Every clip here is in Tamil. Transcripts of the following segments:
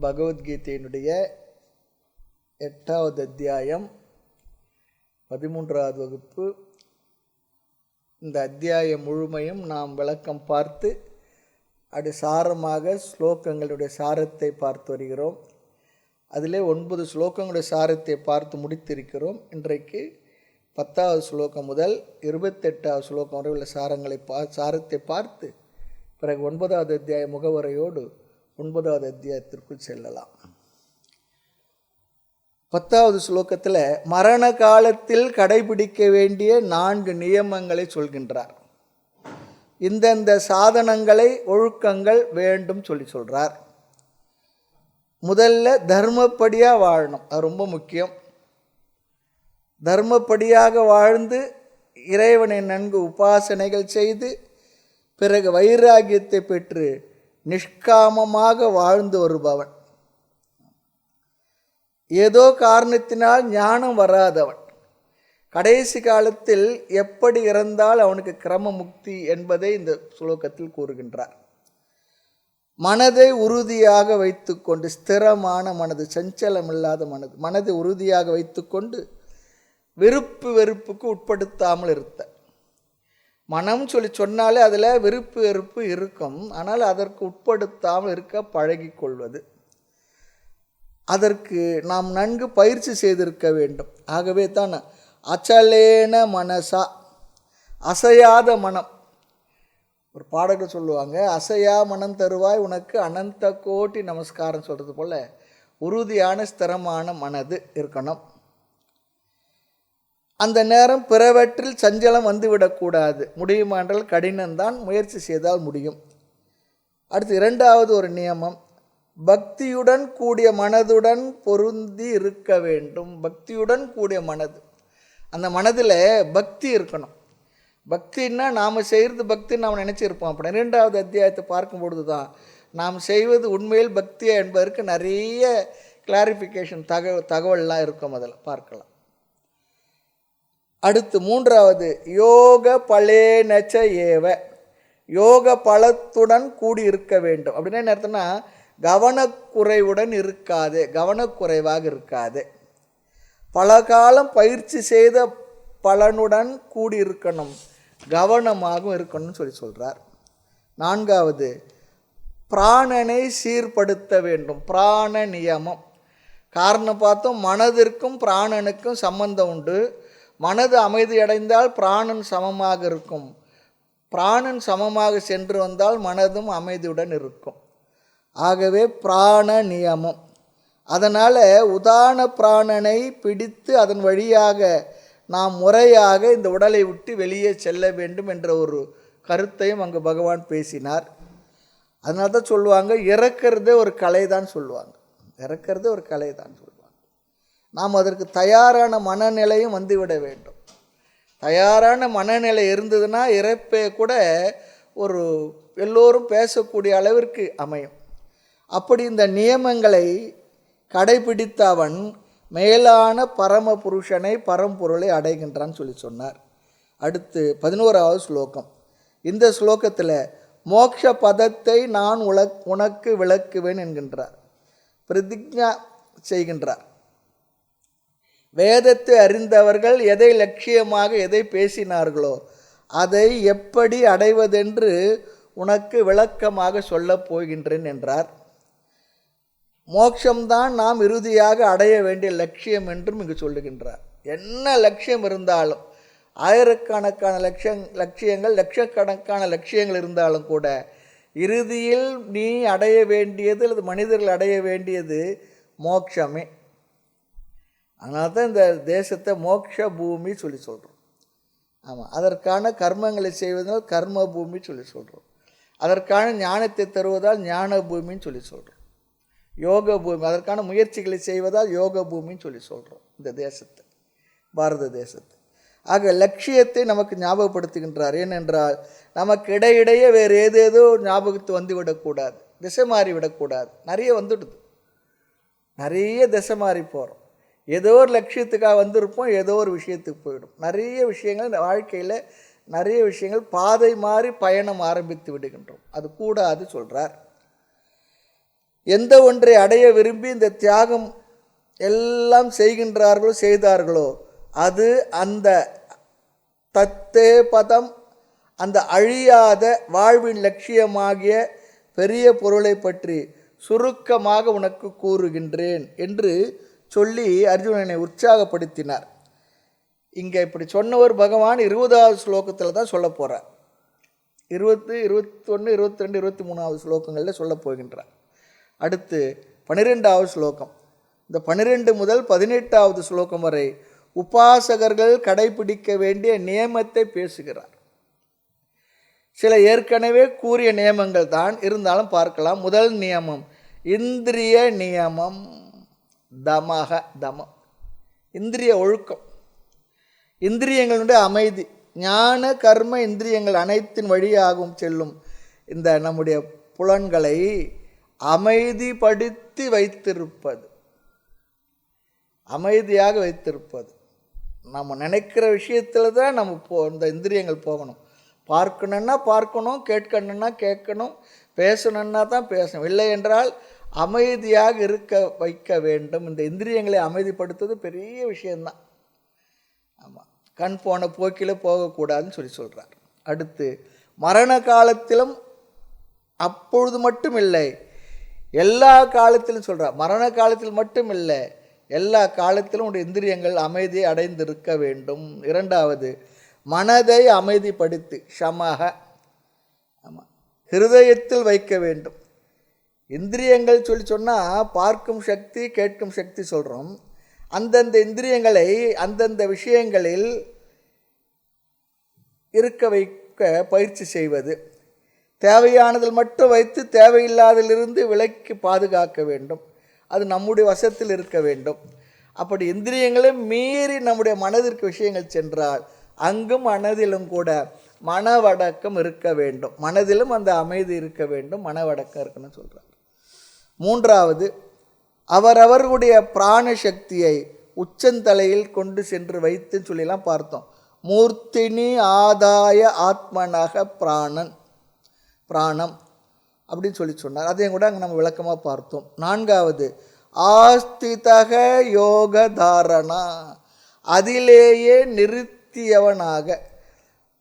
பகவத்கீதையினுடைய 8வது அத்தியாயம் 13வது வகுப்பு. இந்த அத்தியாயம் முழுமையும் நாம் விளக்கம் பார்த்து அது சாரமாக ஸ்லோகங்களுடைய சாரத்தை பார்த்து வருகிறோம். அதிலே 9 ஸ்லோகங்களுடைய சாரத்தை பார்த்து முடித்திருக்கிறோம். இன்றைக்கு 10வது ஸ்லோகம் முதல் 28வது ஸ்லோகம் வரை உள்ள சாரத்தை பார்த்து பிறகு 9வது அத்தியாய முகவரையோடு 9வது அத்தியாயத்திற்குள் செல்லலாம். 10வது ஸ்லோகத்தில் மரண காலத்தில் கடைபிடிக்க வேண்டிய 4 நியமங்களை சொல்கின்றார். இந்தந்த சாதனங்களை ஒழுக்கங்கள் வேண்டும் சொல்கிறார். முதல்ல தர்மப்படியாக வாழணும், அது ரொம்ப முக்கியம். தர்மப்படியாக வாழ்ந்து இறைவனை நன்கு உபாசனைகள் செய்து பிறகு வைராகியத்தை பெற்று நிஷ்காமமாக வாழ்ந்து வருபவன், ஏதோ காரணத்தினால் ஞானம் வராதவன், கடைசி காலத்தில் எப்படி இறந்தால் அவனுக்கு கிரம முக்தி என்பதை இந்த ஸ்லோகத்தில் கூறுகின்றார். மனதை உறுதியாக வைத்துக்கொண்டு, ஸ்திரமான மனது, சஞ்சலமில்லாத மனதை உறுதியாக வைத்துக்கொண்டு விருப்பு வெறுப்புக்கு உட்படுத்தாமல் இருத்த. மனம் சொன்னாலே அதில் விருப்பு வெறுப்பு இருக்கும், ஆனால் அதற்கு உட்படுத்தாமல் இருக்க பழகி கொள்வது. அதற்கு நாம் நன்கு பயிற்சி செய்திருக்க வேண்டும். ஆகவே தான் அச்சலேன மனசா, அசையாத மனம். ஒரு பாடகர் சொல்லுவாங்க, அசையா மனம் தருவாய் உனக்கு அனந்த கோட்டி நமஸ்காரம் சொல்கிறது போல் உறுதியான ஸ்திரமான மனது இருக்கணும். அந்த நேரம் பிறவற்றில் சஞ்சலம் வந்துவிடக்கூடாது. முடியுமானால் கடினம்தான், முயற்சி செய்தால் முடியும். அடுத்து 2வது ஒரு நியமம், பக்தியுடன் கூடிய மனதுடன் பொருந்தி இருக்க வேண்டும். பக்தியுடன் கூடிய மனது, அந்த மனதில் பக்தி இருக்கணும். பக்தின்னா நாம் செய்கிறது பக்தின்னு நாம் நினச்சிருப்போம். அப்படி 2வது அத்தியாயத்தை பார்க்கும்பொழுது தான் நாம் செய்வது உண்மையில் பக்தியா என்பதற்கு நிறைய கிளாரிஃபிகேஷன் தகவல்லாம் இருக்கும், அதில் பார்க்கலாம். அடுத்து 3வது யோக பலேனச்ச ஏவ, யோக பலத்துடன் கூடி இருக்க வேண்டும். அப்படின்னா என்ன அர்த்தம்னா, கவனக்குறைவுடன் இருக்காது, கவனக்குறைவாக இருக்காது. பல காலம் பயிற்சி செய்த பலனுடன் கூடி இருக்கணும், கவனமாகவும் இருக்கணும்னு சொல்கிறார். 4வது பிராணனை சீர்படுத்த வேண்டும். பிராண நியமம். காரணம் பார்த்தோம், மனதிற்கும் பிராணனுக்கும் சம்பந்தம் உண்டு. மனது அமைதி அடைந்தால் பிராணன் சமமாக இருக்கும், பிராணன் சமமாக சென்று வந்தால் மனதும் அமைதியுடன் இருக்கும். ஆகவே பிராண நியமம். அதனால் உதான பிராணனை பிடித்து அதன் வழியாக நாம் முறையாக இந்த உடலை விட்டு வெளியே செல்ல வேண்டும் என்ற ஒரு கருத்தையும் அங்கு பகவான் பேசினார். அதனால தான் சொல்லுவாங்க, இறக்கிறதே ஒரு கலை தான் சொல்லுவாங்க. இறக்கிறதே ஒரு கலை தான் சொல்லுவாங்க. நாம் அதற்கு தயாரான மனநிலையும் வந்துவிட வேண்டும். தயாரான மனநிலை இருந்ததுன்னா இறப்பே கூட ஒரு எல்லோரும் பேசக்கூடிய அளவிற்கு அமையும். அப்படி இந்த நியமங்களை கடைபிடித்த அவன் மேலான பரம புருஷனை, பரம்பொருளை அடைகின்றான்னு சொன்னார். அடுத்து 11வது ஸ்லோகம். இந்த ஸ்லோகத்தில் மோட்ச பதத்தை நான் உனக்கு விளக்குவேன் என்கின்றார், பிரதிஜ்ஞா செய்கின்றார். வேதத்தை அறிந்தவர்கள் எதை லட்சியமாக எதை பேசினார்களோ அதை எப்படி அடைவதென்று உனக்கு விளக்கமாக சொல்லப் போகின்றேன் என்றார். மோட்சம்தான் நாம் இறுதியாக அடைய வேண்டிய லட்சியம் என்றும் இங்கு சொல்லுகின்றார். என்ன லட்சியம் இருந்தாலும், ஆயிரக்கணக்கான லட்சியங்கள் லட்சக்கணக்கான லட்சியங்கள் இருந்தாலும் கூட இறுதியில் நீ அடைய வேண்டியது அல்லது மனிதர்கள் அடைய வேண்டியது மோட்சமே. அதனால தான் இந்த தேசத்தை மோட்ச பூமி சொல்கிறோம். ஆமாம், அதற்கான கர்மங்களை செய்வதால் கர்ம பூமி சொல்கிறோம். அதற்கான ஞானத்தை தருவதால் ஞான பூமின்னு சொல்கிறோம். யோக பூமி, அதற்கான முயற்சிகளை செய்வதால் யோக பூமின்னு சொல்கிறோம் இந்த தேசத்தை, பாரத தேசத்தை. ஆக லட்சியத்தை நமக்கு ஞாபகப்படுத்துகின்றார். ஏனென்றால் நமக்கு இடையிடையே வேறு ஏதேதோ ஞாபகத்து வந்து விடக்கூடாது, திசை மாறி விடக்கூடாது. நிறைய வந்துடுது, நிறைய திசை மாறி போகிறோம். ஏதோ ஒரு லட்சியத்துக்காக வந்திருப்போம், ஏதோ ஒரு விஷயத்துக்கு போயிடும். நிறைய விஷயங்கள் வாழ்க்கையில் நிறைய விஷயங்கள் பாதை மாறி பயணம் ஆரம்பித்து விடுகின்றோம். அது கூடாது சொல்கிறார். எந்த ஒன்றை அடைய விரும்பி இந்த தியாகம் எல்லாம் செய்தார்களோ அது அந்த தத்தே பதம், அந்த அழியாத வாழ்வின் லட்சியமாகிய பெரிய பொருளை பற்றி சுருக்கமாக உனக்கு கூறுகின்றேன் என்று சொல்லி அர்ஜுனனை உற்சாகப்படுத்தினார். இங்கே இப்படி சொன்னவர் பகவான் 20வது ஸ்லோகத்தில் தான் சொல்ல போகிறார். 20, 21, 22, 23வது ஸ்லோகங்களில் சொல்ல போகின்றார். அடுத்து 12வது ஸ்லோகம். இந்த 12 முதல் 18வது ஸ்லோகம் வரை உபாசகர்கள் கடைபிடிக்க வேண்டிய நியமத்தை பேசுகிறார். சில ஏற்கனவே கூறிய நியமங்கள் தான், இருந்தாலும் பார்க்கலாம். முதல் நியமம் இந்திரிய நியமம், தமம், இந்திரிய ஒழுக்கம், இந்திரியங்களுடைய அமைதி. ஞான கர்ம இந்திரியங்கள் அனைத்தின் வழியாகவும் செல்லும் இந்த நம்முடைய புலன்களை அமைதிப்படுத்தி வைத்திருப்பது, அமைதியாக வைத்திருப்பது. நம்ம நினைக்கிற விஷயத்தில் தான் நம்ம இந்த இந்திரியங்கள் போகணும். பார்க்கணுன்னா பார்க்கணும், கேட்கணுன்னா கேட்கணும், பேசணுன்னா தான் பேசணும். இல்லை என்றால் அமைதியாக இருக்க வைக்க வேண்டும். இந்த இந்திரியங்களை அமைதிப்படுத்துவது பெரிய விஷயந்தான். ஆமாம், கண் போன போக்கில் போகக்கூடாதுன்னு சொல்கிறார். அடுத்து மரண காலத்திலும் அப்பொழுது மட்டும் இல்லை, எல்லா காலத்திலும் சொல்கிறார். மரண காலத்தில் மட்டும் இல்லை, எல்லா காலத்திலும் உடைய இந்திரியங்கள் அமைதியை அடைந்திருக்க வேண்டும். இரண்டாவது, மனதை அமைதிப்படுத்தி ஷமாக, ஆமாம், ஹிருதயத்தில் வைக்க வேண்டும். இந்திரியங்கள் சொன்னால் பார்க்கும் சக்தி, கேட்கும் சக்தி சொல்கிறோம். அந்தந்த இந்திரியங்களை அந்தந்த விஷயங்களில் இருக்க வைக்க பயிற்சி செய்வது, தேவையானதில் மட்டும் வைத்து தேவையில்லாதிலிருந்து விலக்கி பாதுகாக்க வேண்டும். அது நம்முடைய வசத்தில் இருக்க வேண்டும். அப்படி இந்திரியங்களை மீறி நம்முடைய மனதிற்கு விஷயங்கள் சென்றால் அங்கும் மனதிலும் கூட மனவடக்கம் இருக்க வேண்டும். மனதிலும் அந்த அமைதி இருக்க வேண்டும், மனவடக்கம் இருக்கணும்னு சொல்கிறார். மூன்றாவது, அவரவர்களுடைய பிராண சக்தியை உச்சந்தலையில் கொண்டு சென்று வைத்துன்னு சொல்லிலாம் பார்த்தோம். மூர்த்தினி ஆதாய ஆத்மனாக பிராணம் அப்படின்னு சொன்னார். அதையும் கூட அங்கே நம்ம விளக்கமாக பார்த்தோம். நான்காவது, ஆஸ்திதக யோக தாரணா, அதிலேயே நிறுத்தியவனாக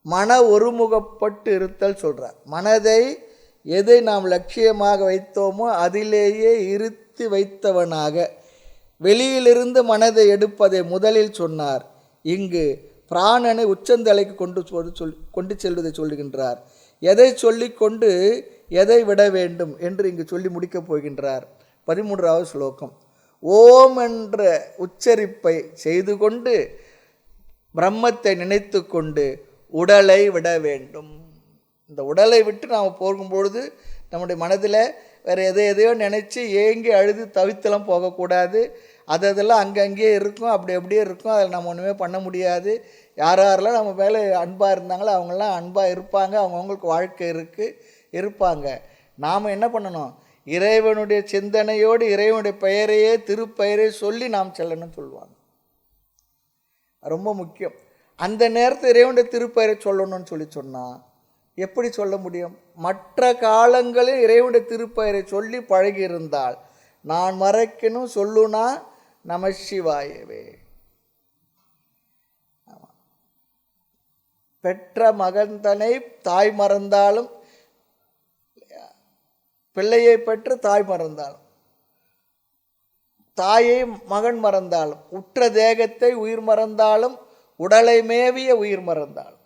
மன ஒருமுகப்பட்டு இருத்தல் சொல்கிறார். மனதை எதை நாம் லட்சியமாக வைத்தோமோ அதிலேயே இருத்தி வைத்தவனாக வெளியிலிருந்து மனதை எடுப்பதை முதலில் சொன்னார். இங்கு பிராணனை உச்சந்தலைக்கு கொண்டு செல்வதை சொல்லுகின்றார். எதை சொல்லி கொண்டு எதை விட வேண்டும் என்று இங்கு சொல்லி முடிக்கப் போகின்றார். 13வது ஸ்லோகம். ஓம் என்ற உச்சரிப்பை செய்து கொண்டு பிரம்மத்தை நினைத்து கொண்டு உடலை விட வேண்டும். இந்த உடலை விட்டு நாம் போகும்பொழுது நம்முடைய மனதில் வேறு எதையோ நினச்சி ஏங்கி அழுது தவித்தெல்லாம் போகக்கூடாது. அதெல்லாம் அங்கங்கே இருக்கும், அப்படியே இருக்கும். அதில் நம்ம ஒன்றுமே பண்ண முடியாது. யாரெல்லாம் நம்ம மேலே அன்பாக இருந்தாங்களோ அவங்களாம் அன்பாக இருப்பாங்க, அவங்கவுங்களுக்கு வாழ்க்கை இருப்பாங்க. நாம் என்ன பண்ணணும்? இறைவனுடைய சிந்தனையோடு இறைவனுடைய பெயரையே திருப்பெயரை சொல்லி நாம் செல்லணும்னு சொல்லுவாங்க. ரொம்ப முக்கியம். அந்த நேரத்தில் இறைவனுடைய திருப்பெயரை சொல்லணும்னு சொன்னால் எப்படி சொல்ல முடியும்? மற்ற காலங்களில் இறைவனுடைய திருப்பெயரை சொல்லி பழகி இருந்தால் நான் மறைக்கணும் சொல்லுனா நமசிவாயவே. பெற்ற மகன்தனை தாய் மறந்தாலும், பிள்ளையை பெற்று தாய் மறந்தாலும், தாயை மகன் மறந்தாலும், உற்ற தேகத்தை உயிர் மறந்தாலும், உடலை மேவிய உயிர் மறந்தாலும்,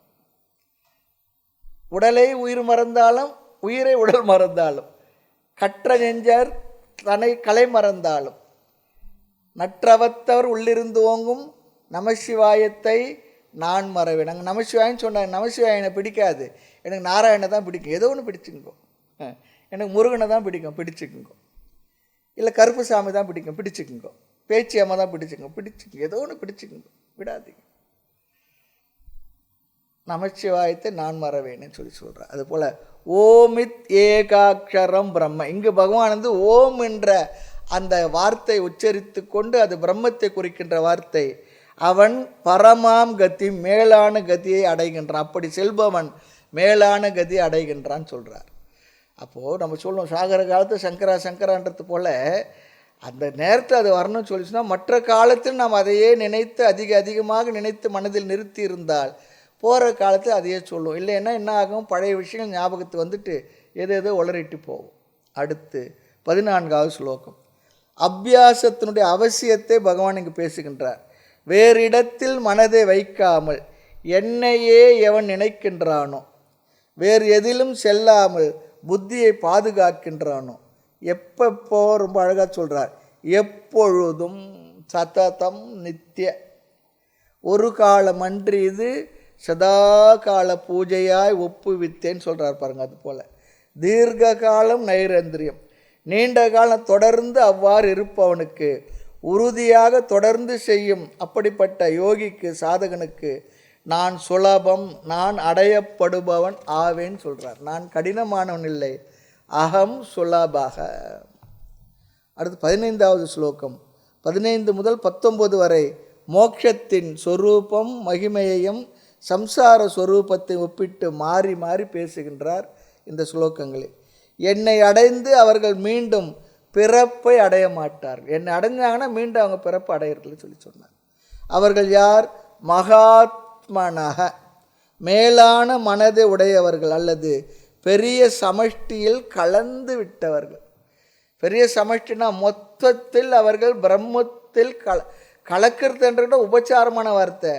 உடலை உயிர் மறந்தாலும், உயிரை உடல் மறந்தாலும், கற்ற நெஞ்சர் தன்னை கலை மறந்தாலும், நற்றவத்தவர் உள்ளிருந்து ஓங்கும் நமசிவாயத்தை நான் மறவேன். நாங்கள் நமசிவாயன்னு சொன்னாங்க. நமசிவாயனை பிடிக்காது, எனக்கு நாராயணனை தான் பிடிக்கும். ஏதோ ஒன்று பிடிச்சிங்கோ. எனக்கு முருகனை தான் பிடிக்கும், பிடிச்சிக்குங்கோ. இல்லை கருப்புசாமி தான் பிடிக்கும், பிடிச்சிக்குங்கோ. பேச்சி அம்மா தான் பிடிச்சிக்குங்க. ஏதோ ஒன்று பிடிச்சிக்குங்கோ, விடாதீங்க. நமச்சிவாயத்தை நான் மறவேன்னு சொல்கிறார். அதுபோல் ஓமித் ஏகாட்சரம் பிரம்ம, இங்கு பகவான் வந்து ஓம் என்ற அந்த வார்த்தை உச்சரித்து கொண்டு அது பிரம்மத்தை குறிக்கின்ற வார்த்தை. அவன் பரமாம் கதி, மேலான கதியை அடைகின்றான். அப்படி செல்பவன் மேலான கதியை அடைகின்றான் சொல்கிறார். அப்போது நம்ம சொல்லுவோம் சாகர காலத்து சங்கரா சங்கரான்றது போல் அந்த நேரத்தில் அது வரணும்னு சொல்லிச்சுன்னா மற்ற காலத்தில் நாம் அதையே நினைத்து அதிகமாக நினைத்து மனதில் நிறுத்தி இருந்தால் போகிற காலத்தில் அதையே சொல்லுவோம். இல்லைன்னா என்ன ஆகும், பழைய விஷயங்கள் ஞாபகத்துக்கு வந்துட்டு எதோ உளறிட்டு போகும். அடுத்து 14வது ஸ்லோகம். அபியாசத்தினுடைய அவசியத்தை பகவான் இங்கு பேசுகின்றார். வேறு இடத்தில் மனதை வைக்காமல் என்னையே எவன் நினைக்கின்றானோ, வேறு எதிலும் செல்லாமல் புத்தியை பாதுகாக்கின்றானோ, எப்பப்போ ரொம்ப அழகாக சொல்கிறார், எப்பொழுதும் சததம் நித்திய, ஒரு காலம் அன்று இது சதா கால பூஜையாய் ஒப்புவித்தேன்னு சொல்கிறார் பாருங்க. அது போல் தீர்க்க காலம் நைரந்திரியம், நீண்ட காலம் தொடர்ந்து அவ்வாறு இருப்பவனுக்கு, உறுதியாக தொடர்ந்து செய்யும் அப்படிப்பட்ட யோகிக்கு சாதகனுக்கு நான் சுலபம், நான் அடையப்படுபவன் ஆவேன்னு சொல்கிறார். நான் கடினமானவன் இல்லை, அகம் சுலபாக. அடுத்து 15வது ஸ்லோகம் 15 முதல் 19 வரை மோட்சத்தின் சொரூபம் மகிமையையும் சம்சார சொரூபத்தை ஒப்பிட்டு மாறி மாறி பேசுகின்றார் இந்த ஸ்லோகங்களில். என்னை அடைந்து அவர்கள் மீண்டும் பிறப்பை அடைய மாட்டார்கள். என்னை அடைஞ்சாங்கன்னா மீண்டும் அவங்க பிறப்பை அடையிறதுல சொன்னார். அவர்கள் யார்? மகாத்மனக, மேலான மனதை உடையவர்கள் அல்லது பெரிய சமஷ்டியில் கலந்து விட்டவர்கள். பெரிய சமஷ்டினா மொத்தத்தில் அவர்கள் பிரம்மத்தில் கலக்கிறதுன்ற உபச்சாரமான வார்த்தை.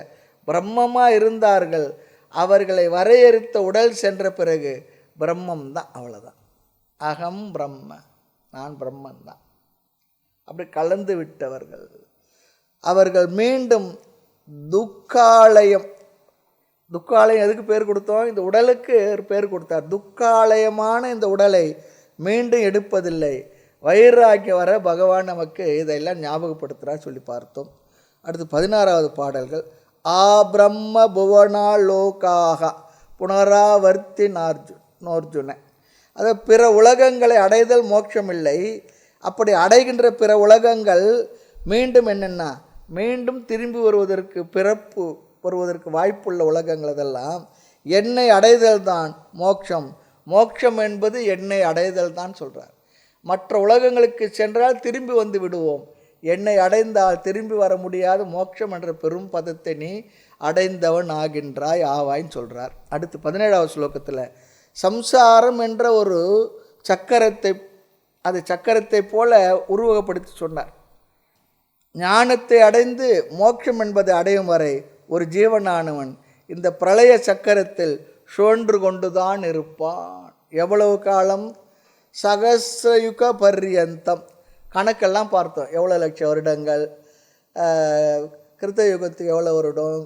பிரம்மமாக இருந்தார்கள், அவர்களை வரையறுத்த உடல் சென்ற பிறகு பிரம்மம் தான், அவ்வளோதான். அகம் பிரம்ம, நான் பிரம்மந்தான், அப்படி கலந்து விட்டவர்கள். அவர்கள் மீண்டும் துக்காலயம், துக்காலயம் எதுக்கு பேர் கொடுத்தோம்? இந்த உடலுக்கு பேர் கொடுத்தார். துக்காலயமான இந்த உடலை மீண்டும் எடுப்பதில்லை. வைராக்கியம் வர பகவான் நமக்கு இதெல்லாம் ஞாபகப்படுத்துகிறார் சொல்லி பார்த்தோம். அடுத்து 16வது பாடல்கள். ஆ பிரம்ம புவனா லோகாக புனராவர்த்தி நோர்ஜுன. அதை பிற உலகங்களை அடைதல் மோட்சமில்லை. அப்படி அடைகின்ற பிற உலகங்கள் மீண்டும் என்னென்னா மீண்டும் திரும்பி வருவதற்கு, பிறப்பு வருவதற்கு வாய்ப்புள்ள உலகங்கள் அதெல்லாம் என்னை அடைதல் தான் மோட்சம். மோட்சம் என்பது என்னை அடைதல் தான் சொல்கிறார். மற்ற உலகங்களுக்கு சென்றால் திரும்பி வந்து விடுவோம், என்னை அடைந்தால் திரும்பி வர முடியாத மோட்சம் என்ற பெரும் பதத்தை நீ அடைந்தவன் ஆகின்றாய் ஆவாய்ன்னு சொல்கிறார். அடுத்து 17வது ஸ்லோகத்தில் சம்சாரம் என்ற ஒரு சக்கரத்தை, அது சக்கரத்தை போல உருவகப்படுத்தி சொன்னார். ஞானத்தை அடைந்து மோட்சம் என்பதை அடையும் வரை ஒரு ஜீவனானவன் இந்த பிரளய சக்கரத்தில் சுழன்று கொண்டுதான் இருப்பான். எவ்வளவு காலம்? சகஸ்ரயுக பர்யந்தம். கணக்கெல்லாம் பார்த்தோம், எவ்வளோ லட்சம் வருடங்கள், கிருத்த யுகத்துக்கு எவ்வளோ வருடம்,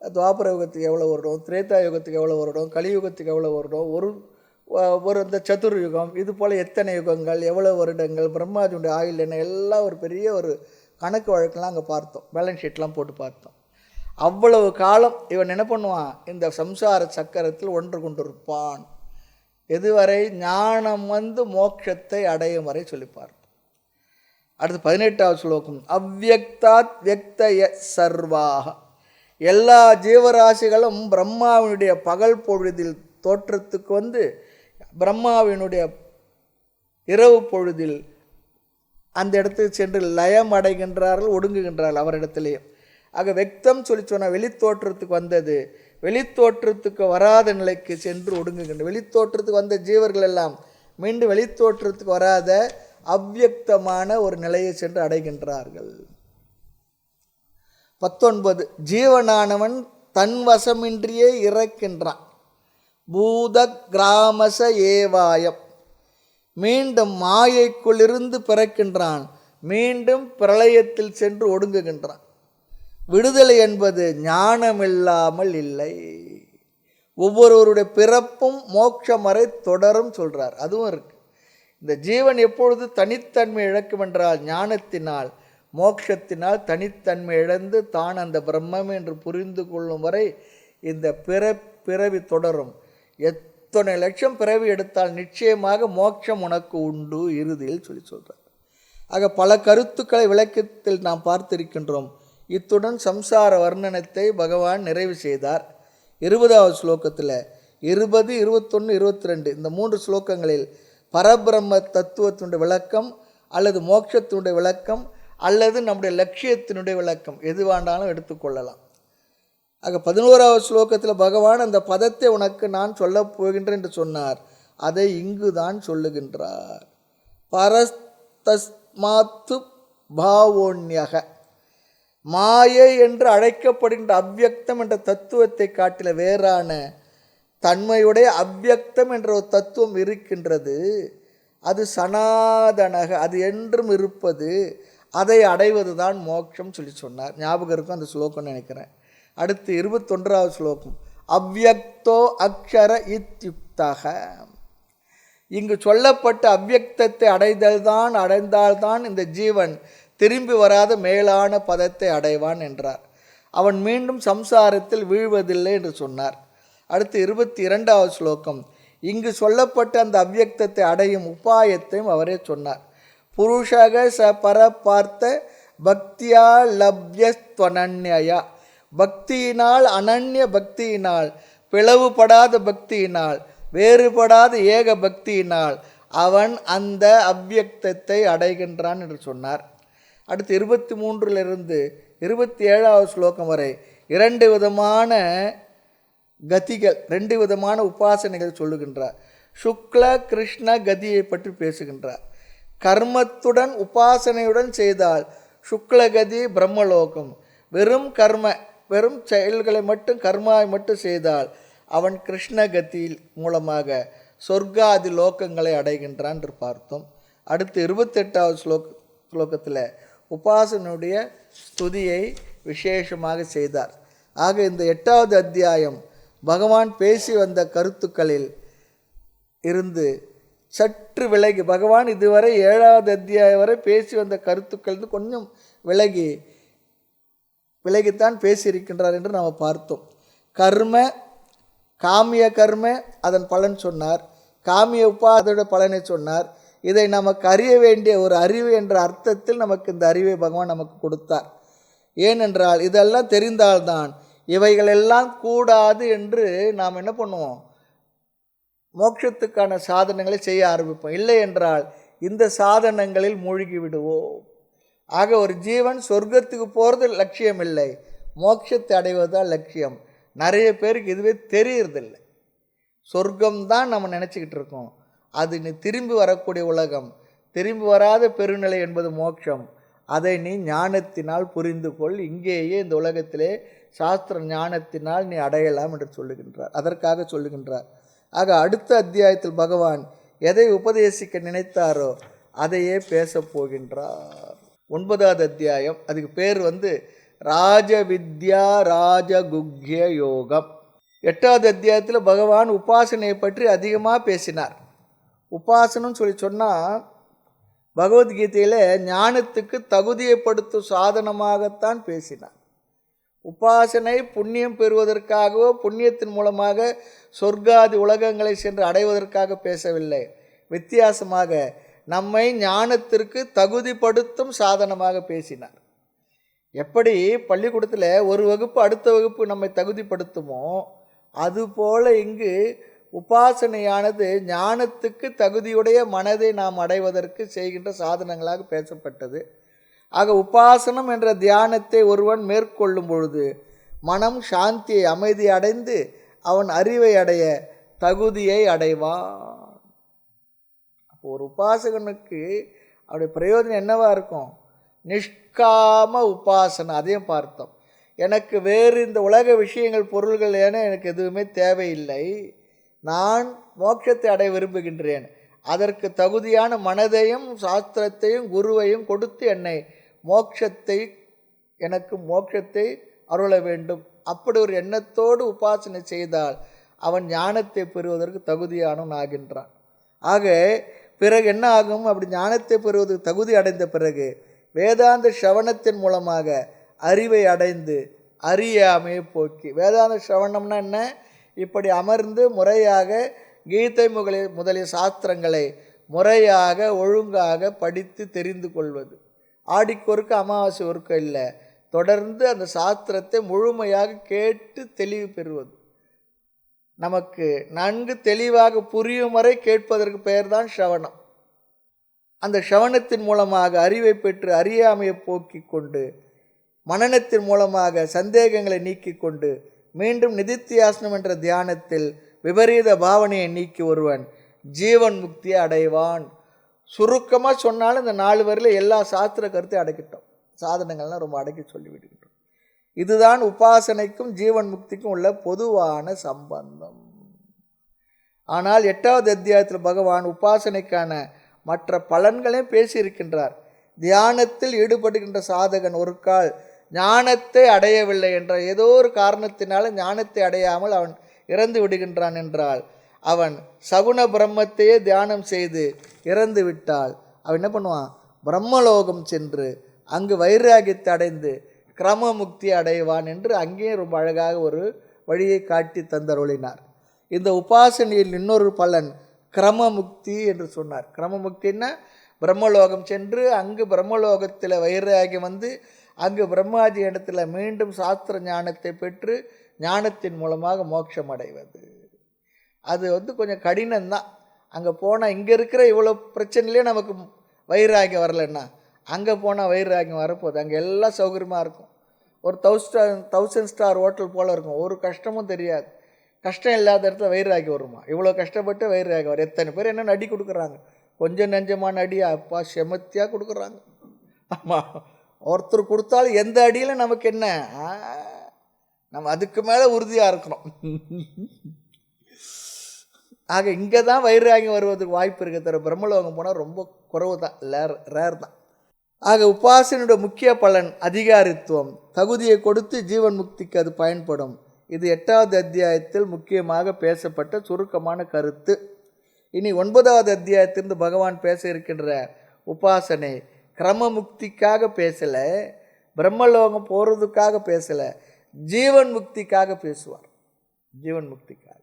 துவாபர யுகத்துக்கு எவ்வளோ வருடம், திரேதா யுகத்துக்கு எவ்வளோ வருடம், கலியுகத்துக்கு எவ்வளோ வருடம், ஒரு இந்த சதுர்யுகம், இது போல் எத்தனை யுகங்கள், எவ்வளோ வருடங்கள், பிரம்மாஜியுடைய ஆயுள் என்ன, எல்லாம் ஒரு பெரிய ஒரு கணக்கு வழக்கெல்லாம் அங்கே பார்த்தோம். பேலன்ஸ் ஷீட்லாம் போட்டு பார்த்தோம். அவ்வளவு காலம் இவன் என்ன பண்ணுவான்? இந்த சம்சார சக்கரத்தில் ஒன்று கொண்டிருப்பான். எதுவரை? ஞானம் வந்து மோட்சத்தை அடையும் வரை சொல்லி பார்த்தோம். அடுத்து 18வது ஸ்லோகம். அவ்யக்தாத் வியக்தய சர்வாக. எல்லா ஜீவராசிகளும் பிரம்மாவினுடைய பகல் பொழுதில் தோற்றத்துக்கு வந்து பிரம்மாவினுடைய இரவு பொழுதில் அந்த இடத்துக்கு சென்று லயம் அடைகின்றார்கள், ஒடுங்குகின்றார்கள் அவரிடத்திலேயே. ஆக வெக்தம் சொல்லி சொன்னால் வெளித்தோற்றத்துக்கு வந்தது, வெளித்தோற்றத்துக்கு வராத நிலைக்கு சென்று ஒடுங்குகின்ற. வெளித்தோற்றத்துக்கு வந்த ஜீவர்கள் எல்லாம் மீண்டும் வெளித்தோற்றத்துக்கு வராத அவ்யக்தமான ஒரு நிலையை சென்று அடைகின்றார்கள். 19. ஜீவனானவன் தன் வசமின்றியே இறக்கின்றான். பூத கிராமச ஏவாயம். மீண்டும் மாயைக்குள்ளிருந்து பிறக்கின்றான், மீண்டும் பிரளயத்தில் சென்று ஒடுங்குகின்றான். விடுதலை என்பது ஞானமில்லாமல் இல்லை. ஒவ்வொருவருடைய பிறப்பும் மோட்சம் வரை தொடரும் சொல்கிறார். அதுவும் இருக்கு. இந்த ஜீவன் எப்பொழுது தனித்தன்மை இழக்கும் என்றால் ஞானத்தினால், மோட்சத்தினால் தனித்தன்மை இழந்து தான் அந்த பிரம்மம் என்று புரிந்து கொள்ளும் வரை இந்த பிறவி தொடரும். எத்தனை லட்சம் பிறவி எடுத்தால் நிச்சயமாக மோட்சம் உனக்கு உண்டு இறுதியில் சொல்கிறார். ஆக பல கருத்துக்களை விளக்கத்தில் நாம் பார்த்திருக்கின்றோம். இத்துடன் சம்சார வர்ணனத்தை பகவான் நிறைவு செய்தார். 20வது ஸ்லோகத்தில் 20, 21, 22 இந்த 3 ஸ்லோகங்களில் பரபிரம்ம தத்துவத்தினுடைய விளக்கம் அல்லது மோட்சத்தினுடைய விளக்கம் அல்லது நம்முடைய லட்சியத்தினுடைய விளக்கம் எது வேண்டாலும் எடுத்துக்கொள்ளலாம். ஆக 11வது ஸ்லோகத்தில் பகவான் அந்த பதத்தை உனக்கு நான் சொல்லப் போகின்றேன் என்று சொன்னார். அதை இங்கு தான் சொல்லுகின்றார். பரஸ்தஸ்மாத்து பாவோன்யக, மாயை என்று அழைக்கப்படுகின்ற அவ்யக்தம் என்ற தத்துவத்தை காட்டில வேறான தன்மையுடைய அவ்யக்தம் என்ற ஒரு தத்துவம் இருக்கின்றது. அது சனாதனக, அது என்றும் இருப்பது, அதை அடைவது தான் மோட்சம் சொல்லி சொன்னார். ஞாபகம் இருக்கும் அந்த ஸ்லோகம்னு நினைக்கிறேன். அடுத்து 21வது ஸ்லோகம். அவ்யக்தோ அக்ஷர இத்யுக்தக, இங்கு சொல்லப்பட்ட அவ்யக்தத்தை அடைந்தால்தான் இந்த ஜீவன் திரும்பி வராத மேலான பதத்தை அடைவான் என்றார். அவன் மீண்டும் சம்சாரத்தில் வீழ்வதில்லை என்று சொன்னார். அடுத்து 22வது ஸ்லோகம். இங்கு சொல்லப்பட்ட அந்த அவ்யக்தத்தை அடையும் உபாயத்தையும் அவரே சொன்னார். புருஷக ச பர பார்த்த பக்தியா லப்யஸ்வனன்யா, பக்தியினால், அனன்ய பக்தியினால், பிளவுபடாத பக்தியினால், வேறுபடாத ஏக பக்தியினால் அவன் அந்த அவ்யக்தத்தை அடைகின்றான் என்று சொன்னார். அடுத்து 23லிருந்து 27வது ஸ்லோகம் வரை 2 விதமான கதிகள், 2 விதமான உபாசனைகள் சொல்லுகின்றார். சுக்ல கிருஷ்ண கதியை பற்றி பேசுகின்றார். கர்மத்துடன் உபாசனையுடன் செய்தால் சுக்லகதி பிரம்மலோகம், வெறும் செயல்களை மட்டும் கர்மாவை மட்டும் செய்தால் அவன் கிருஷ்ணகதி மூலமாக சொர்க்காதி லோகங்களை அடைகின்றான் என்று பார்த்தோம். அடுத்து 28வது ஸ்லோகத்தில் உபாசனுடைய ஸ்துதியை விசேஷமாக செய்தார். ஆக இந்த 8வது அத்தியாயம் பகவான் பேசி வந்த கருத்துக்களில் இருந்து சற்று விலகி, பகவான் இதுவரை 7வது அத்தியாயம் வரை பேசி வந்த கருத்துக்கள் கொஞ்சம் விலகித்தான் பேசியிருக்கின்றார் என்று நாம் பார்த்தோம். கர்ம, காமிய கர்ம அதன் பலன் சொன்னார், காமிய உபாசனோட பலனை சொன்னார். இதை நமக்கு அறிய வேண்டிய ஒரு அறிவு என்ற அர்த்தத்தில் நமக்கு இந்த அறிவை பகவான் நமக்கு கொடுத்தார். ஏனென்றால் இதெல்லாம் தெரிந்தால்தான் இவைகளெல்லாம் கூடாது என்று நாம் என்ன பண்ணுவோம், மோட்சத்துக்கான சாதனங்களை செய்ய ஆரம்பிப்போம். இல்லை என்றால் இந்த சாதனங்களில் மூழ்கி விடுவோம். ஆக ஒரு ஜீவன் சொர்க்கத்துக்கு போகிறது லட்சியம் இல்லை, மோட்சத்தை அடைவதுதான் லட்சியம். நிறைய பேருக்கு இதுவே தெரியறதில்லை. சொர்க்கம்தான் நம்ம நினச்சிக்கிட்டு இருக்கோம். அது நீ திரும்பி வரக்கூடிய உலகம், திரும்பி வராத பெருநிலை என்பது மோட்சம். அதை நீ ஞானத்தினால் புரிந்து கொள். இங்கேயே இந்த உலகத்திலே சாஸ்திர ஞானத்தினால் நீ அடையலாம் என்று சொல்லுகின்றார். அதற்காக சொல்லுகின்றார். ஆக அடுத்த அத்தியாயத்தில் பகவான் எதை உபதேசிக்க நினைத்தாரோ அதையே பேசப் போகின்றார். 9வது அத்தியாயம், அதுக்கு பேர் ராஜவித்யா ராஜகுக்ய யோகம். 8வது அத்தியாயத்தில் பகவான் உபாசனையை பற்றி அதிகமாக பேசினார். உபாசனம் சொன்னால் பகவத்கீதையில் ஞானத்துக்கு தகுதியைப்படுத்தும் சாதனமாகத்தான் பேசினார். உபாசனை புண்ணியம் பெறுவதற்காகவோ புண்ணியத்தின் மூலமாக சொர்க்காதி உலகங்களை சென்று அடைவதற்காக பேசவில்லை. வித்தியாசமாக நம்மை ஞானத்திற்கு தகுதிப்படுத்தும் சாதனமாக பேசினார். எப்படி பள்ளிக்கூடத்தில் ஒரு வகுப்பு அடுத்த வகுப்பு நம்மை தகுதிப்படுத்துமோ அதுபோல இங்கு உபாசனையானது ஞானத்துக்கு தகுதியுடைய மனதை நாம் அடைவதற்கு செய்கின்ற சாதனங்களாக பேசப்பட்டது. ஆக உபாசனம் என்ற தியானத்தை ஒருவன் மேற்கொள்ளும் பொழுது மனம் சாந்தியை, அமைதி அடைந்து அவன் அறிவை அடைய தகுதியை அடைவான். அப்போ ஒரு உபாசகனுக்கு அவருடைய பிரயோஜனம் என்னவா இருக்கும்? நிஷ்காம உபாசனை. அதையும் பார்த்தோம். எனக்கு வேறு இந்த உலக விஷயங்கள், பொருள்கள் என எனக்கு எதுவுமே தேவையில்லை, நான் மோட்சத்தை அடைய விரும்புகின்றேன், அதற்கு தகுதியான மனதையும் சாஸ்திரத்தையும் குருவையும் கொடுத்து என்னை எனக்கு மோட்சத்தை அருள வேண்டும். அப்படி ஒரு எண்ணத்தோடு உபாசனை செய்தால் அவன் ஞானத்தை பெறுவதற்கு தகுதியானவன் ஆகின்றான். ஆக பிறகு என்ன ஆகும்? அப்படி ஞானத்தை பெறுவதற்கு தகுதி அடைந்த பிறகு வேதாந்த ஸ்ரவணத்தின் மூலமாக அறிவை அடைந்து அறியாமையை போக்கி, வேதாந்த ஸ்ரவணம்னா என்ன? இப்படி அமர்ந்து முறையாக கீதை முதலிய சாஸ்திரங்களை முறையாக ஒழுங்காக படித்து தெரிந்து கொள்வது. ஆடிக்கொருக்க அமாவாசை ஒருக்க இல்லை, தொடர்ந்து அந்த சாஸ்திரத்தை முழுமையாக கேட்டு தெளிவு பெறுவது. நமக்கு நன்கு தெளிவாக புரியும் வரை கேட்பதற்கு பெயர்தான் ஷவனம். அந்த ஷவனத்தின் மூலமாக அறிவை பெற்று அறியாமையை போக்கி கொண்டு, மனனத்தின் மூலமாக சந்தேகங்களை நீக்கி கொண்டு, மீண்டும் நிதித்தியாசனம் என்ற தியானத்தில் விபரீத பாவனையை நீக்கி ஒருவன் ஜீவன் முக்தியை அடைவான். சுருக்கமாக சொன்னாலும் இந்த 4 வரையில் எல்லா சாஸ்திர கருத்தையும் அடக்கிட்டோம். சாதனங்கள்லாம் ரொம்ப அடக்கி சொல்லிவிடுகின்றோம். இதுதான் உபாசனைக்கும் ஜீவன் முக்திக்கும் உள்ள பொதுவான சம்பந்தம். ஆனால் 8வது அத்தியாயத்தில் பகவான் உபாசனைக்கான மற்ற பலன்களையும் பேசியிருக்கின்றார். தியானத்தில் ஈடுபடுகின்ற சாதகன் ஒரு கால் ஞானத்தை அடையவில்லை என்ற ஏதோ ஒரு காரணத்தினால ஞானத்தை அடையாமல் அவன் இறந்து விடுகின்றான் என்றால், அவன் சகுண பிரம்மத்தையே தியானம் செய்து இறந்து விட்டால் அவன் என்ன பண்ணுவான்? பிரம்மலோகம் சென்று அங்கு வைராகியத்தை அடைந்து கிரம முக்தி அடைவான் என்று அங்கேயே ரொம்ப அழகாக ஒரு வழியை காட்டி தந்தருளினார். இந்த உபாசனையில் இன்னொரு பலன் கிரம முக்தி என்று சொன்னார். கிரம முக்தின்னா பிரம்மலோகம் சென்று அங்கு பிரம்மலோகத்தில் வைராகியம் வந்து அங்கு பிரம்மாஜி இடத்துல மீண்டும் சாஸ்திர ஞானத்தை பெற்று ஞானத்தின் மூலமாக மோட்சம் அடைவது. அது கொஞ்சம் கடினம்தான். அங்கே போனால் இங்கே இருக்கிற இவ்வளோ பிரச்சனையிலே நமக்கு வைராகியம் வரலைன்னா அங்கே போனால் வைராகியம் வரப்போகுது. அங்கே எல்லாம் சௌகரியமாக இருக்கும். ஒரு 1000 ஸ்டார் ஹோட்டல் போல் இருக்கும். ஒரு கஷ்டமும் தெரியாது. கஷ்டம் இல்லாத இடத்துல வைராகியம் வருமா? இவ்வளோ கஷ்டப்பட்டு வைராகியம் வரும். எத்தனை பேர் என்ன நடி கொடுக்குறாங்க, கொஞ்சம் நெஞ்சமான அடி அப்பா செமத்தியாக கொடுக்குறாங்க. ஆமாம், ஒருத்தர் கொடுத்தாலும் எந்த அடியில் நமக்கு என்ன, நம்ம அதுக்கு மேலே உறுதியாக இருக்கிறோம். ஆக இங்கே தான் வைராகியம் வருவதற்கு வாய்ப்பு இருக்க தவிர பிரம்மலோகம் போனால் ரொம்ப குறைவு தான், ரேர் தான். ஆக உபாசனையோட முக்கிய பலன் அதிகாரித்துவம், தகுதியை கொடுத்து ஜீவன் முக்திக்கு அது பயன்படும். இது 8வது அத்தியாயத்தில் முக்கியமாக பேசப்பட்ட சுருக்கமான கருத்து. இனி 9வது அத்தியாயத்திலிருந்து பகவான் பேச இருக்கின்ற உபாசனை கிரம முக்திக்காக பேசலை, பிரம்மலோகம் போகிறதுக்காக பேசலை, ஜீவன் முக்திக்காக பேசுவார். ஜீவன் முக்திக்காக.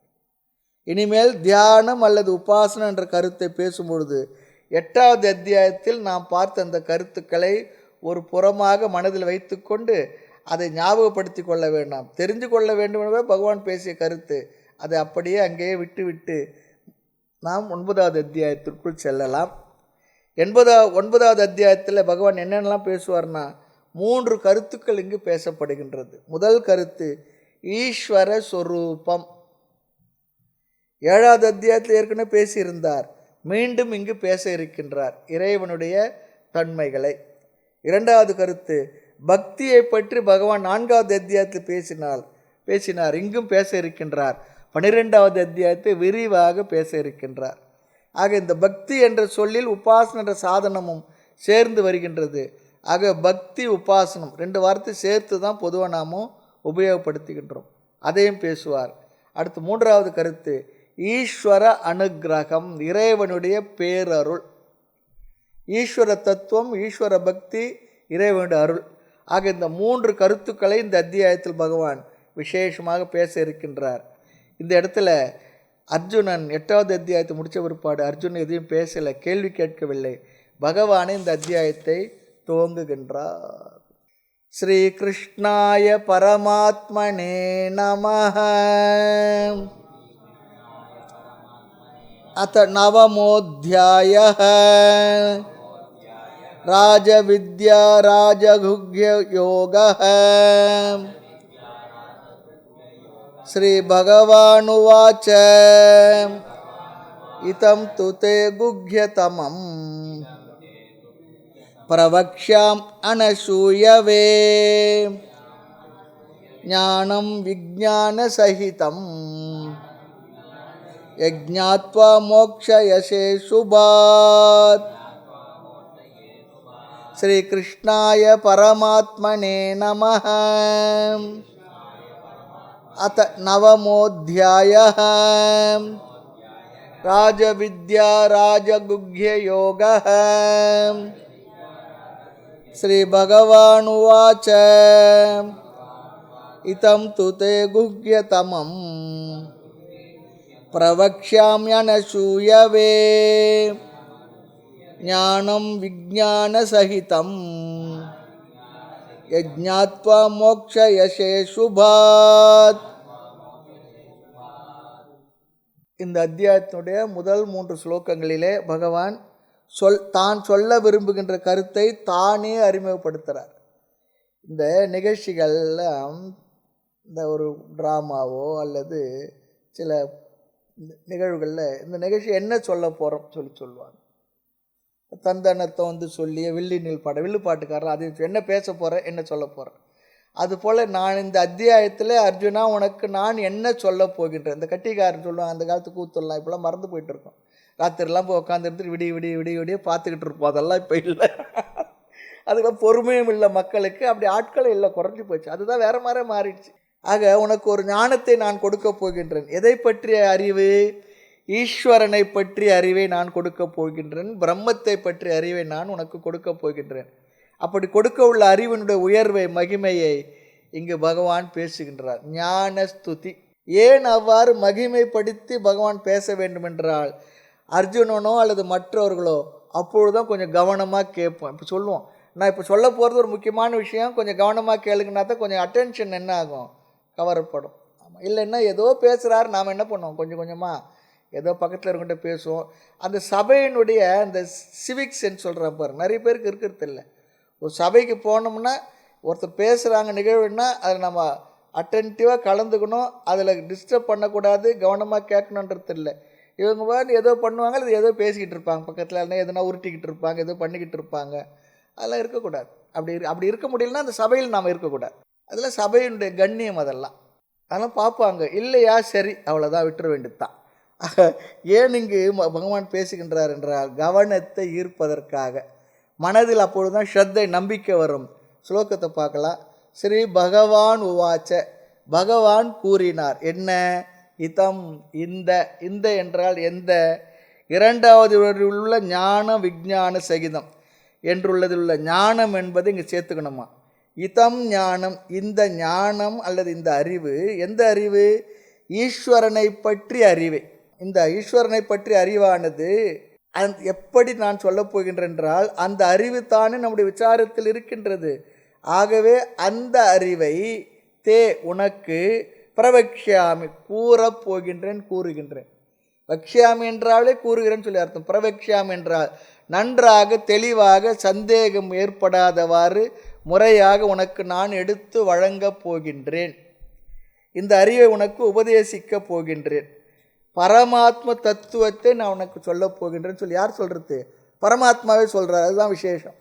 இனிமேல் தியானம் அல்லது உபாசனை என்ற கருத்தை பேசும்பொழுது 8வது அத்தியாயத்தில் நாம் பார்த்த அந்த கருத்துக்களை ஒரு புறமாக மனதில் வைத்து கொண்டு அதை ஞாபகப்படுத்தி கொள்ள வேண்டாம், தெரிஞ்சு கொள்ள வேண்டும் என்பது பகவான் பேசிய கருத்து. அதை அப்படியே அங்கேயே விட்டு நாம் 9வது அத்தியாயத்திற்குள் செல்லலாம். 9வது அத்தியாயத்தில் பகவான் என்னென்னலாம் பேசுவார்னா 3 கருத்துக்கள் இங்கு பேசப்படுகின்றது. முதல் கருத்து ஈஸ்வர சொரூபம். 7வது அத்தியாயத்தில் ஏற்கனவே பேசியிருந்தார், மீண்டும் இங்கு பேச இருக்கின்றார் இறைவனுடைய தன்மைகளை. 2வது கருத்து பக்தியை பற்றி பகவான் 4வது அத்தியாயத்தில் பேசினார், இங்கும் பேச இருக்கின்றார். 12வது அத்தியாயத்தை விரிவாக பேச இருக்கின்றார். ஆக இந்த பக்தி என்ற சொல்லில் உபாசன என்ற சாதனமும் சேர்ந்து வருகின்றது. ஆக பக்தி உபாசனம் 2 வார்த்தை சேர்த்து தான் பொதுவாக நாமும் உபயோகப்படுத்துகின்றோம். அதையும் பேசுவார். அடுத்து 3வது கருத்து ஈஸ்வர அனுக்கிரகம், இறைவனுடைய பேரருள். ஈஸ்வர தத்துவம், ஈஸ்வர பக்தி, இறைவனுடைய அருள். ஆக இந்த 3 கருத்துக்களை இந்த அத்தியாயத்தில் பகவான் விசேஷமாக பேச இருக்கின்றார். இந்த இடத்துல அர்ஜுனன் 8வது அத்தியாயத்தை முடித்த பிற்பாடு அர்ஜுனன் எதையும் பேசலை, கேள்வி கேட்கவில்லை. பகவானே இந்த அத்தியாயத்தை துவங்குகின்றார். ஸ்ரீ கிருஷ்ணாய பரமாத்மனே நமஹ. அத 9வோऽத்தியாயः. ராஜவித்யா ராஜகுஹ்ய யோகः. ஸ்ரீ பகவானுவாச்ச இதம் து தே குஹ்யதமம் பிரவக்ஷ்யாம் அனசூயவே ஞானம் விஜ்ஞான சகிதம் யஜ்ஞாத்வா மோக்ஷயசே சுபாத். ஸ்ரீ கிருஷ்ணாய பரமாத்மனே நமஹ. அத 9வோऽத்தியாயः. ராஜவித்யா ராஜகுஹ்ய யோகः. ஸ்ரீ பகவானுவாச்ச இதம் து தே குஹ்யதமம் பிரவக்ஷ்யாம்யனசூயவே ஞானம் விஜ்ஞான சகிதம் யஜ்ஞாத்வா மோக்ஷயசே சுபாத். இந்த அத்தியாயத்தினுடைய முதல் 3 ஸ்லோகங்களிலே பகவான் தான் சொல்ல விரும்புகின்ற கருத்தை தானே அறிமுகப்படுத்துகிறார். இந்த நிகழ்ச்சிகளில் இந்த ஒரு ட்ராமாவோ அல்லது சில நிகழ்வுகளில் இந்த நிகழ்ச்சி என்ன சொல்ல போகிறோம் சொல்லுவாங்க. தந்தனத்தை சொல்லி வில்லு பாட்டுக்காரர் அது என்ன பேச போகிறேன், என்ன சொல்ல போகிறேன். அதுபோல் நான் இந்த அத்தியாயத்தில் அர்ஜுனா உனக்கு நான் என்ன சொல்ல போகின்றேன். இந்த கட்டிக்காரன் சொல்லுவாங்க, அந்த காலத்து கூத்துலாம் இப்போலாம் மறந்து போயிட்டுருக்கோம். ராத்திரிலாம் போய் உட்காந்துருந்துட்டு விடிய பார்த்துக்கிட்டு இருப்போம். அதெல்லாம் இப்போ இல்லை. அதுக்கெல்லாம் பொறுமையும் இல்லை மக்களுக்கு. அப்படி ஆட்களும் இல்லை, குறைஞ்சி போச்சு. அதுதான் வேறு மாதிரி மாறிடுச்சு. ஆக உனக்கு ஒரு ஞானத்தை நான் கொடுக்க போகின்றேன். எதை பற்றிய அறிவு? ஈஸ்வரனை பற்றிய அறிவை நான் கொடுக்க போகின்றேன். பிரம்மத்தை பற்றிய அறிவை நான் உனக்கு கொடுக்க போகின்றேன். அப்படி கொடுக்க உள்ள அறிவினுடைய உயர்வை, மகிமையை இங்கு பகவான் பேசுகின்றார். ஞான ஸ்துதி. ஏன் அவ்வாறு மகிமைப்படுத்தி பகவான் பேச வேண்டும் என்றால், அர்ஜுனனோ அல்லது மற்றவர்களோ அப்பொழுதுதான் கொஞ்சம் கவனமாக கேட்போம். இப்போ சொல்லுவோம், நான் இப்போ சொல்ல போகிறது ஒரு முக்கியமான விஷயம், கொஞ்சம் கவனமாக கேளுங்கன்னா தான் கொஞ்சம் அட்டென்ஷன் என்ன ஆகும், கவரப்படும். ஆமாம், இல்லைன்னா ஏதோ பேசுகிறாரு, நாம் என்ன பண்ணுவோம், கொஞ்சம் கொஞ்சமாக ஏதோ பக்கத்தில் இருக்கிட்ட பேசுவோம். அந்த சபையினுடைய அந்த சிவிக் சென்ஸ் சொல்கிறேன் பாரு, நிறைய பேருக்கு இருக்கிறது இல்லை. ஒரு சபைக்கு போனோம்னா ஒருத்தர் பேசுகிறாங்க நிகழ்வுன்னா அதில் நம்ம அட்டென்டிவாக கலந்துக்கணும், அதில் டிஸ்டர்ப் பண்ணக்கூடாது, கவனமாக கேட்கணுன்றது இல்லை. இவங்க வந்து ஏதோ பண்ணுவாங்க, இது ஏதோ பேசிக்கிட்டு இருப்பாங்க, பக்கத்தில் எதுனா உருட்டிக்கிட்டு இருப்பாங்க, ஏதோ பண்ணிக்கிட்டு இருப்பாங்க. அதெல்லாம் இருக்கக்கூடாது. அப்படி இருக்க முடியலன்னா அந்த சபையில் நாம் இருக்கக்கூடாது. அதில் சபையினுடைய கண்ணியம் அதெல்லாம் பார்ப்பாங்க. இல்லையா, சரி அவ்வளோதான், விட்டுற வேண்டியது தான். ஏன் இங்கு பகவான் பேசுகின்றார் என்றால், கவனத்தை ஈர்ப்பதற்காக. மனதில் அப்பொழுதுதான் ஸ்ரத்தை, நம்பிக்கை வரும். ஸ்லோகத்தை பார்க்கலாம். ஸ்ரீ பகவான் உவாச்ச, பகவான் கூறினார். என்ன? இதம், இந்த என்றால் எந்த? இரண்டாவது உள்ள ஞான விஞ்ஞான சகிதம் என்றுள்ளதில் உள்ள ஞானம் என்பதை இங்கே சேர்த்துக்கணுமா. இதம் ஞானம், இந்த ஞானம் அல்லது இந்த அறிவு. எந்த அறிவு? ஈஸ்வரனை பற்றி அறிவை. இந்த ஈஸ்வரனை பற்றி அறிவானது எப்படி நான் சொல்லப் போகின்றேன் என்றால், அந்த அறிவு தானே நம்முடைய விசாரத்தில் இருக்கின்றது. ஆகவே அந்த அறிவை உனக்கு பிரவக்ஷாமி, கூறுகின்றேன். வக்ஷாமி என்றாலே கூறுகிறேன்னு சொல்லி அர்த்தம். பிரவக்ஷாமி என்றால் நன்றாக தெளிவாக சந்தேகம் ஏற்படாதவாறு முறையாக உனக்கு நான் எடுத்து வழங்கப் போகின்றேன். இந்த அறிவை உனக்கு உபதேசிக்கப் போகின்றேன். பரமாத்ம தத்துவத்தை நான் உனக்கு சொல்ல போகின்றேன்னு சொல்லி யார் சொல்கிறது? பரமாத்மாவே சொல்கிறார். அதுதான் விசேஷம்.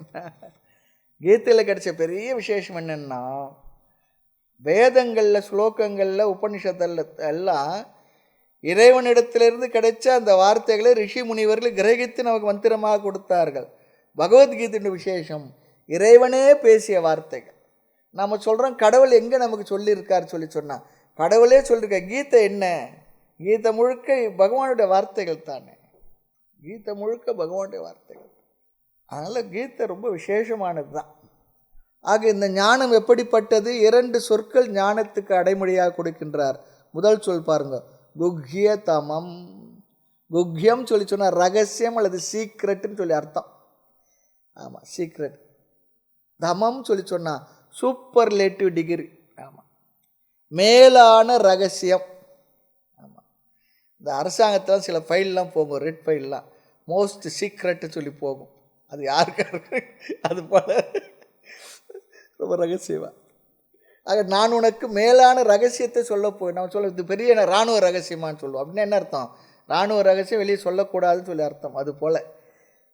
கீதையில் கிடைச்ச பெரிய விசேஷம் என்னென்னா, வேதங்களில், ஸ்லோகங்களில், உபனிஷத்தில் எல்லாம் இறைவனிடத்திலிருந்து கிடைச்ச அந்த வார்த்தைகளை ரிஷி முனிவர்கள் கிரகித்து நமக்கு மந்திரமாக கொடுத்தார்கள். பகவத்கீதையின் விசேஷம் இறைவனே பேசிய வார்த்தைகள். நம்ம சொல்கிறோம் கடவுள் எங்கே நமக்கு சொல்லியிருக்கார் சொன்னால், கடவுளே சொல்லியிருக்க. கீதை என்ன? கீதை முழுக்க பகவானுடைய வார்த்தைகள் தானே. கீதை முழுக்க பகவானுடைய வார்த்தைகள். அதனால் கீதை ரொம்ப விசேஷமானது தான். ஆக இந்த ஞானம் எப்படிப்பட்டது? 2 சொற்கள் ஞானத்துக்கு அடைமொழியாக கொடுக்கின்றார். முதல் சொல் பாருங்க, குஹ்ய தமம். குஹ்யம் சொன்னால் ரகசியம் அல்லது சீக்ரெட்டுன்னு சொல்லி அர்த்தம். ஆமாம், சீக்ரெட். தமம் சொன்னால் சூப்பர்லேட்டிவ் டிகிரி. ஆமாம், மேலான ரகசியம். ஆமாம், இந்த அரசாங்கத்தில் சில ஃபைல்லாம் போகும், ரெட் ஃபைல்லாம் மோஸ்ட் சீக்ரெட்டு சொல்லி போகும். அது யாருக்காரு? அது போல ரொம்ப ரகசியமாக. ஆக நான் உனக்கு மேலான ரகசியத்தை சொல்ல நம்ம சொல்ல, இது பெரிய இராணுவ ரகசியமானு சொல்லுவோம். அப்படின்னு என்ன அர்த்தம்? இராணுவ ரகசியம் வெளியே சொல்லக்கூடாதுன்னு சொல்லி அர்த்தம். அது போல்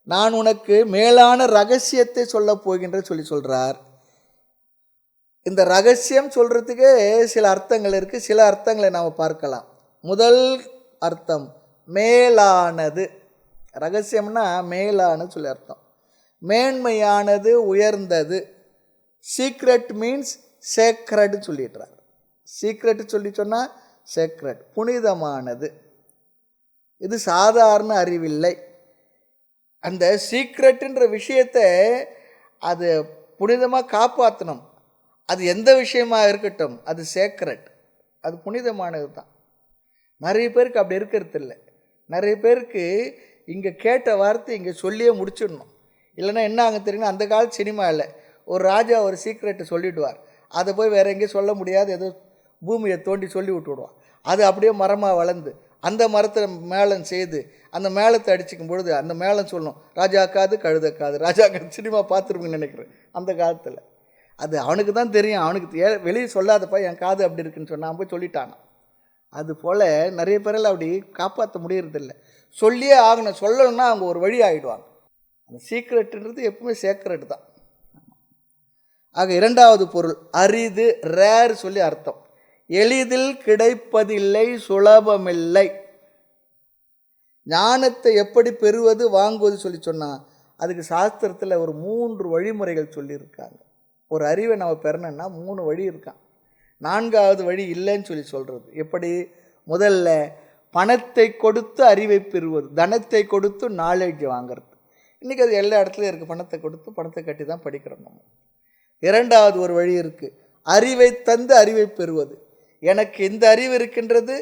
நான் உனக்கு மேலான ரகசியத்தை சொல்ல போகின்ற சொல்கிறார். இந்த ரகசியம் சொல்கிறதுக்கு சில அர்த்தங்கள் இருக்குது. சில அர்த்தங்களை நாம் பார்க்கலாம். முதல் அர்த்தம் மேலானது. ரகசியம்னா மேலானது சொல்லி அர்த்தம். மேன்மையானது, உயர்ந்தது. சீக்ரெட் மீன்ஸ் சேக்ரெட் சொல்லிடுறார். சீக்ரெட் சொன்னால் சேக்ரெட், புனிதமானது. இது சாதாரண அறிவில்லை. அந்த சீக்ரெட்டுன்ற விஷயத்தை அது புனிதமாக காப்பாற்றணும். அது எந்த விஷயமாக இருக்கட்டும், அது சேக்ரெட், அது புனிதமானது தான். நிறைய பேருக்கு அப்படி இருக்கிறது இல்லை. நிறைய பேருக்கு இங்கே கேட்ட வார்த்தை இங்கே சொல்லியே முடிச்சிடணும். இல்லைன்னா என்ன ஆகும் தெரியுங்கன்னா, அந்த கால சினிமாவில் ஒரு ராஜா ஒரு சீக்ரெட்டை சொல்லிவிடுவார். அதை போய் வேறு எங்கேயும் சொல்ல முடியாது, ஏதோ பூமியை தோண்டி சொல்லி விட்டுவிடுவான். அது அப்படியே மரமாக வளர்ந்து அந்த மரத்தை மேளம் செய்து அந்த மேளத்தை அடிச்சுக்கும் பொழுது அந்த மேளம் சொல்லணும் ராஜா காது கழுத காது. ராஜா காது சினிமா பார்த்துருப்பீங்கன்னு நினைக்கிறேன் அந்த காலத்தில். அது அவனுக்கு தான் தெரியும், அவனுக்கு வெளியே சொல்லாதப்பா என் காது அப்படி இருக்குன்னு சொன்னான், போய் சொல்லிட்டான். அது போல் நிறைய பேரெல்லாம் அப்படி காப்பாற்ற முடியறதில்ல. சொல்லியே ஆகணும், சொல்லணும்னா அவங்க ஒரு வழி ஆகிடுவாங்க. அந்த சீக்ரெட்டுன்றது எப்பவுமே சேக்ரெட் தான். ஆக இரண்டாவது பொருள் அரிது, ரேர் சொல்லி அர்த்தம். எளிதில் கிடைப்பதில்லை, சுலபமில்லை. ஞானத்தை எப்படி பெறுவது வாங்குவது சொல்லி சொன்னால் அதுக்கு சாஸ்திரத்தில் ஒரு 3 வழிமுறைகள் சொல்லியிருக்காங்க. ஒரு அறிவை நம்ம பெறணும்னா 3 வழி இருக்கான். 4வது வழி இல்லைன்னு சொல்லி சொல்கிறது. எப்படி? முதல்ல பணத்தை கொடுத்து அறிவை பெறுவது, தனத்தை கொடுத்து நாலேஜ் வாங்கிறது. இன்றைக்கி அது எல்லா இடத்துலையும் இருக்குது. பணத்தை கொடுத்து பணத்தை கட்டி தான் படிக்கிறோம் நம்ம. 2வது ஒரு வழி இருக்குது, அறிவை தந்து அறிவை பெறுவது. எனக்கு இந்த அறிவு இருக்கின்றது,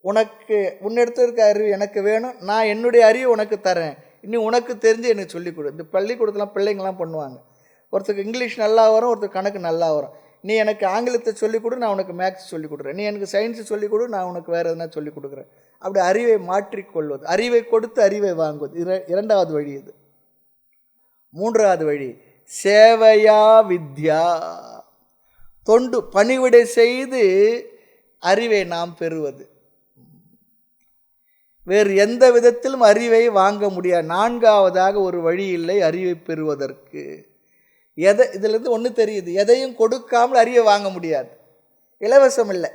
உனக்கு உன்னிடத்தில் இருக்க அறிவு எனக்கு வேணும், நான் என்னுடைய அறிவு உனக்கு தரேன், இன்னும் உனக்கு தெரிஞ்சு எனக்கு சொல்லிக் கொடு. இந்த பள்ளிக்கூடத்துலாம் பிள்ளைங்கள்லாம் பண்ணுவாங்க. ஒருத்தருக்கு இங்கிலீஷ் நல்லா வரும், ஒருத்தருக்கு கணக்கு நல்லா வரும். நீ எனக்கு ஆங்கிலத்தை சொல்லிக் கொடு, நான் உனக்கு மேக்ஸ் சொல்லிக் கொடுக்குறேன். நீ எனக்கு சயின்ஸு சொல்லிக் கொடு, நான் உனக்கு வேறு எதுனா சொல்லிக் கொடுக்குறேன். அப்படி அறிவை மாற்றிக்கொள்வது, அறிவை கொடுத்து அறிவை வாங்குவது 2வது வழி. இது 3வது வழி சேவையா வித்யா, தொண்டு பணிவிடை செய்து அறிவை நாம் பெறுவது. வேறு எந்த விதத்திலும் அறிவை வாங்க முடியாது. 4வதாக ஒரு வழி இல்லை அறிவை பெறுவதற்கு. இதிலிருந்து ஒன்று தெரியுது, எதையும் கொடுக்காமல் அறிவை வாங்க முடியாது. இலவசம் இல்லை.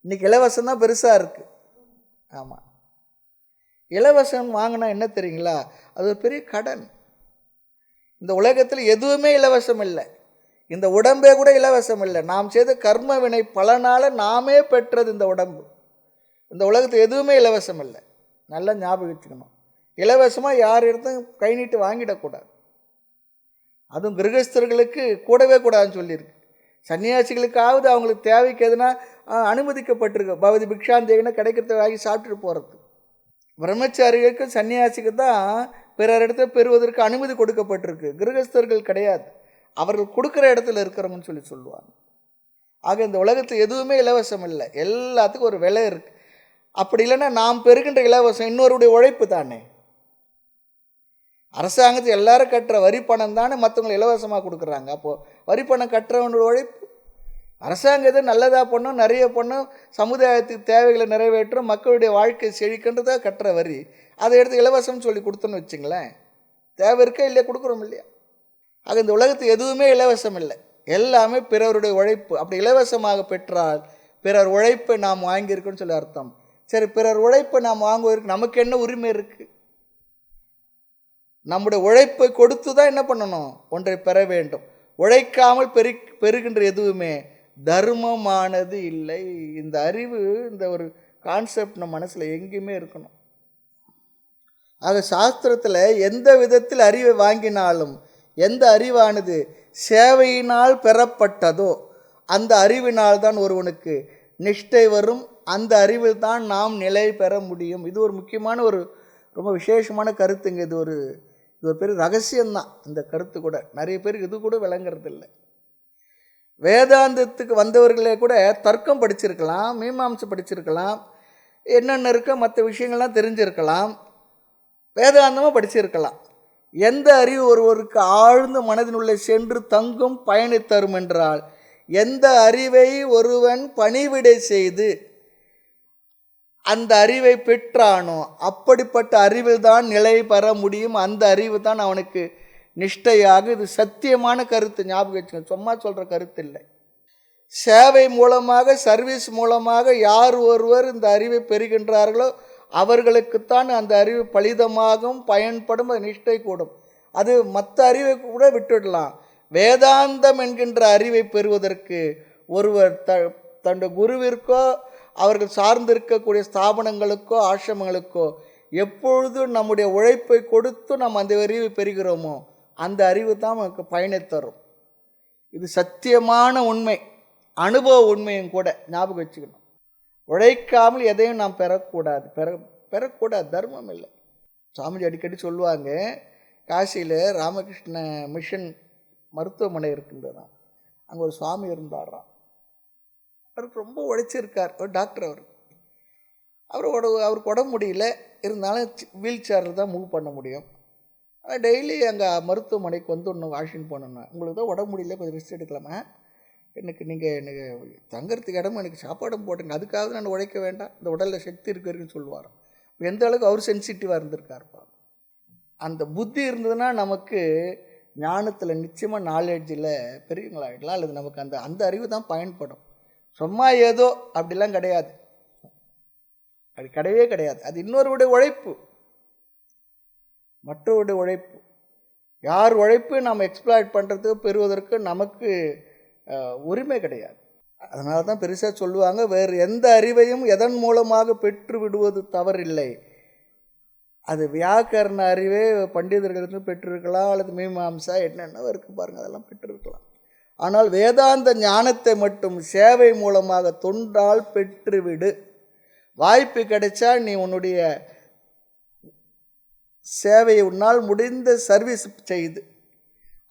இன்றைக்கி இலவசம் தான் பெருசாக இருக்குது. ஆமாம், இலவசம் வாங்கினா என்ன தெரியுங்களா, அது ஒரு பெரிய கடன். இந்த உலகத்தில் எதுவுமே இலவசம் இல்லை. இந்த உடம்பே கூட இலவசம் இல்லை. நாம் செய்த கர்ம வினை பலனால் நாமே பெற்றது இந்த உடம்பு. இந்த உலகத்தில் எதுவுமே இலவசம் இல்லை. நல்லா ஞாபகம் வச்சுக்கணும். இலவசமாக யார் இடத்தும் கை நீட்டு வாங்கிடக்கூடாது. அதுவும் கிரகஸ்தர்களுக்கு கூடவே கூடாதுன்னு சொல்லியிருக்கு. சன்னியாசிகளுக்காவது அவங்களுக்கு தேவைக்கு எதுனா அனுமதிக்கப்பட்டிருக்கு. பவதி பிக்ஷாந்தேகனை கிடைக்கிறத வாங்கி சாப்பிட்டுட்டு போகிறது. பிரம்மச்சாரிகளுக்கு சன்னியாசிக்கு தான் பிறர் இடத்த பெறுவதற்கு அனுமதி கொடுக்கப்பட்டிருக்கு. கிரகஸ்தர்கள் கிடையாது, அவர்கள் கொடுக்குற இடத்துல இருக்கிறவங்கன்னு சொல்லி சொல்லுவாங்க. ஆக இந்த உலகத்தில் எதுவுமே இலவசம் இல்லை, எல்லாத்துக்கும் ஒரு விலை இருக்குது. அப்படி இல்லைன்னா நாம் பெறுகின்ற இலவசம் இன்னொருடைய உழைப்பு தானே. அரசாங்கத்தை எல்லாரும் கட்டுற வரி பணம் தானே மற்றவங்களை இலவசமாக கொடுக்குறாங்க. அப்போது வரி பணம் கட்டுறவனோட உழைப்பு. அரசாங்கம் எது நல்லதாக பண்ணோம், நிறைய பண்ணோம், சமுதாயத்துக்கு தேவைகளை நிறைவேற்றும், மக்களுடைய வாழ்க்கை செழிக்கின்றதாக கட்டுற வரி. அதை எடுத்து இலவசம்னு சொல்லி கொடுத்தோன்னு வச்சுங்களேன், தேவை இருக்கா இல்லையா, கொடுக்குறோம் இல்லையா. ஆக இந்த உலகத்துக்கு எதுவுமே இலவசம் இல்லை, எல்லாமே பிறருடைய உழைப்பு. அப்படி இலவசமாக பெற்றால் பிறர் உழைப்பை நாம் வாங்கியிருக்கோன்னு சொல்லி அர்த்தம். சரி, பிறர் உழைப்பை நாம் வாங்குவதற்கு நமக்கு என்ன உரிமை இருக்குது? நம்முடைய உழைப்பை கொடுத்து தான் என்ன பண்ணணும், ஒன்றை பெற வேண்டும். உழைக்காமல் பெறுகின்ற எதுவுமே தர்மமானது இல்லை. இந்த அறிவு, இந்த ஒரு கான்செப்ட் நம்ம மனசில் எங்கேயுமே இருக்கணும். ஆக சாஸ்திரத்தில் எந்த விதத்தில் அறிவை வாங்கினாலும், எந்த அறிவானது சேவையினால் பெறப்பட்டதோ அந்த அறிவினால் தான் ஒருவனுக்கு நிஷ்டை வரும். அந்த அறிவில் தான் நாம் நிலை பெற முடியும். இது ஒரு முக்கியமான ஒரு ரொம்ப விசேஷமான கருத்துங்க. இது ஒரு பெரிய ரகசியம்தான். இந்த கருத்து கூட நிறைய பேருக்கு இது கூட விளங்குறது இல்லை. வேதாந்தத்துக்கு வந்தவர்களே கூட தர்க்கம் படிச்சிருக்கலாம், மீமாம்சை படிச்சிருக்கலாம், என்னென்ன இருக்க மற்ற விஷயங்கள்லாம் தெரிஞ்சிருக்கலாம், வேதாந்தமாக படிச்சிருக்கலாம். எந்த அறிவு ஒருவருக்கு ஆழ்ந்த மனதினுள்ளே சென்று தங்கும் பயனை தரும் என்றால், எந்த அறிவை ஒருவன் பணிவிடை செய்து அந்த அறிவை பெற்றானோ அப்படிப்பட்ட அறிவில் தான் நிலை பெற முடியும். அந்த அறிவு தான் அவனுக்கு நிஷ்டையாக. இது சத்தியமான கருத்து, ஞாபகம் வச்சுக்கோங்க, சும்மா சொல்கிற கருத்து இல்லை. சேவை மூலமாக, சர்வீஸ் மூலமாக யார் ஒருவர் இந்த அறிவை பெறுகின்றார்களோ அவர்களுக்குத்தான் அந்த அறிவு பலிதமாகவும் பயன்படும், அது நிஷ்டை கூடும். அது மற்ற அறிவை கூட விட்டுடலாம். வேதாந்தம் என்கின்ற அறிவை பெறுவதற்கு ஒருவர் தன்னுடைய குருவிற்கோ அவர்கள் சார்ந்திருக்கக்கூடிய ஸ்தாபனங்களுக்கோ ஆசிரமங்களுக்கோ எப்பொழுதும் நம்முடைய உழைப்பை கொடுத்து நாம் அந்த அறிவை பெறுகிறோமோ அந்த அறிவு தான் நமக்கு பயனை தரும். இது சத்தியமான உண்மை, அனுபவ உண்மையும் கூட, ஞாபகம் வச்சுக்கணும். உழைக்காமல் எதையும் நாம் பெறக்கூடாது, தர்மம் இல்லை. சாமிஜி அடிக்கடி சொல்லுவாங்க, காசியில் ராமகிருஷ்ண மிஷன் மருத்துவமனை இருக்கின்றதான், அங்கே ஒரு சுவாமி இருந்தாராம். அவருக்கு ரொம்ப உழைச்சிருக்கார், ஒரு டாக்டர். அவர் அவருக்கு உடம்பு முடியல, இருந்தாலும் வீல் சேரில் தான் மூவ் பண்ண முடியும். ஆனால் டெய்லி அங்கே மருத்துவமனைக்கு வந்து ஒன்று வாஷிங் பண்ணணும். உங்களுக்கு தான் உடம்பு முடியல, கொஞ்சம் ரெஸ்ட் எடுக்கலாமா, எனக்கு தங்கறதுக்கு இடமும் எனக்கு சாப்பாடும் போட்டுங்க, அதுக்காக நான் உழைக்க வேண்டாம், இந்த உடலில் சக்தி இருக்குன்னு சொல்லுவார். எந்த அளவுக்கு அவர் சென்சிட்டிவாக இருந்திருக்காருப்பா. அந்த புத்தி இருந்ததுன்னா நமக்கு ஞானத்தில் நிச்சயமாக நாலேஜில் பெரியவங்களாகிடலாம், அல்லது நமக்கு அந்த அறிவு தான் பயன்படும். சும்மா ஏதோ அப்படிலாம் கிடையாது, அது கிடையவே கிடையாது. அது இன்னொருடைய உழைப்பு, மற்றவருடைய உழைப்பு. யார் உழைப்பு நாம் எக்ஸ்ப்ளாய்ட் பண்ணுறதுக்கு பெறுவதற்கு நமக்கு உரிமை கிடையாது. அதனால தான் பெருசாக சொல்லுவாங்க, வேறு எந்த அறிவையும் எதன் மூலமாக பெற்று விடுவது தவறில்லை. அது வியாக்கரண அறிவே பண்டிதர்களுக்கு பெற்றிருக்கலாம், அல்லது மீமாம்சா என்னென்ன இருக்குது பாருங்கள், அதெல்லாம் பெற்றிருக்கலாம். ஆனால் வேதாந்த ஞானத்தை மட்டும் சேவை மூலமாக தொண்டால் பெற்றுவிடு. வாய்ப்பு கிடைச்சா நீ உன்னுடைய சேவையை உன்னால் முடிந்த சர்வீஸ் செய்து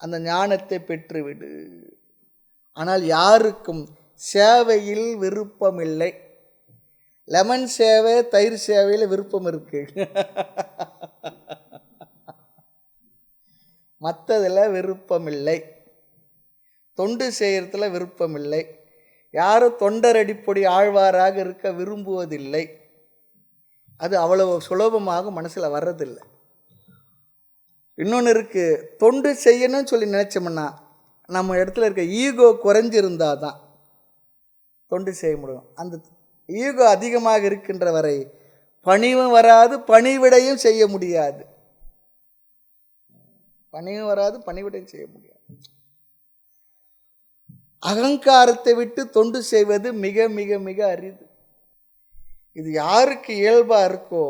அந்த ஞானத்தை பெற்றுவிடு. ஆனால் யாருக்கும் சேவையில் விருப்பமில்லை. லெமன் சேவை, தயிர் சேவையில் விருப்பம் இருக்கு, மற்றதில் விருப்பமில்லை. தொண்டு செய்கிறதுல விருப்பமில்லை. யாரும் தொண்டரடிப்பொடி ஆழ்வாராக இருக்க விரும்புவதில்லை. அது அவ்வளவு சுலபமாக மனசில் வர்றதில்லை. இன்னொன்று இருக்குது, தொண்டு செய்யணும்னு சொல்லி நினச்சோம்னா நம்ம இடத்துல இருக்க ஈகோ குறைஞ்சிருந்தால் தான் தொண்டு செய்ய முடியும். அந்த ஈகோ அதிகமாக இருக்கின்ற வரை பணிவும் வராது, பணிவிடையும் செய்ய முடியாது. பணிவும் வராது, பணிவிடையும் செய்ய முடியாது. அகங்காரத்தை விட்டு தொண்டு செய்வது மிக மிக மிக அரிது. இது யாருக்கு இயல்பாக இருக்கோ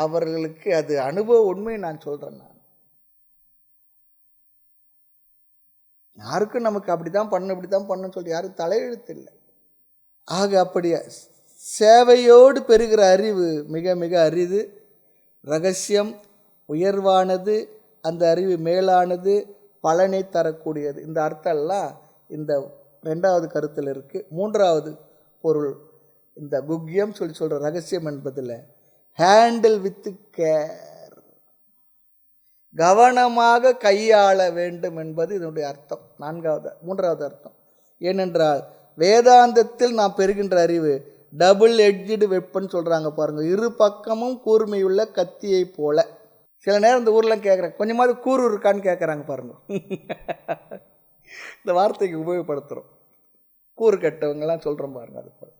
அவர்களுக்கு அது அனுபவ உண்மை. நான் சொல்கிறேன், நான் யாருக்கும் நமக்கு அப்படி தான் பண்ணணும் இப்படி தான் பண்ணணும்னு சொல்லி யாரும் தலையெழுத்து இல்லை. ஆக அப்படியே சேவையோடு பெறுகிற அறிவு மிக மிக அரிது, ரகசியம், உயர்வானது, அந்த அறிவு மேலானது, பலனை தரக்கூடியது. இந்த அர்த்தம்லாம் இந்த 2வது கருத்தில் இருக்குது. 3வது பொருள் இந்த குக்கியம் சொல்லி சொல்கிற ரகசியம் என்பதில் ஹேண்டில் வித் கேர், கவனமாக கையாள வேண்டும் என்பது இதனுடைய அர்த்தம். 3வது அர்த்தம். ஏனென்றால் வேதாந்தத்தில் நாம் பெறுகின்ற அறிவு டபுள் எட்ஜ்டு வெப்பன் சொல்கிறாங்க பாருங்கள், இரு பக்கமும் கூர்மையுள்ள கத்தியை போல. சில நேரம் இந்த ஊரில் கேட்குறாங்க, கொஞ்சமாவது கூறு இருக்கான்னு கேட்குறாங்க பாருங்கள். இந்த வார்த்தைக்கு உபயோகப்படுத்துகிறோம், கூறு கட்டவங்கெல்லாம் சொல்கிறோம் பாருங்கள். அது போல்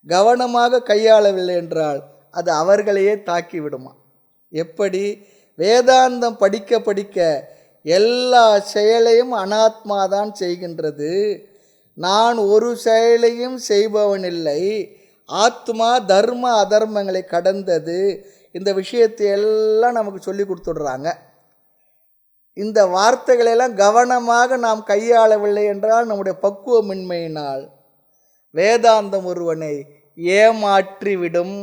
கவனமாக கையாளவில்லை என்றால் அது அவர்களையே தாக்கி விடுமா. எப்படி? வேதாந்தம் படிக்க படிக்க எல்லா செயலையும் அனாத்மாதான் செய்கின்றது, நான் ஒரு செயலையும் செய்பவனில்லை, ஆத்மா தர்ம அதர்மங்களை கடந்தது. இந்த விஷயத்தை எல்லாம் நமக்கு சொல்லி கொடுத்துடுறாங்க. இந்த வார்த்தைகளெல்லாம் கவனமாக நாம் கையாளவில்லை என்றால் நம்முடைய பக்குவமின்மையினால் வேதாந்தம் ஒருவனை ஏமாற்றிவிடும்,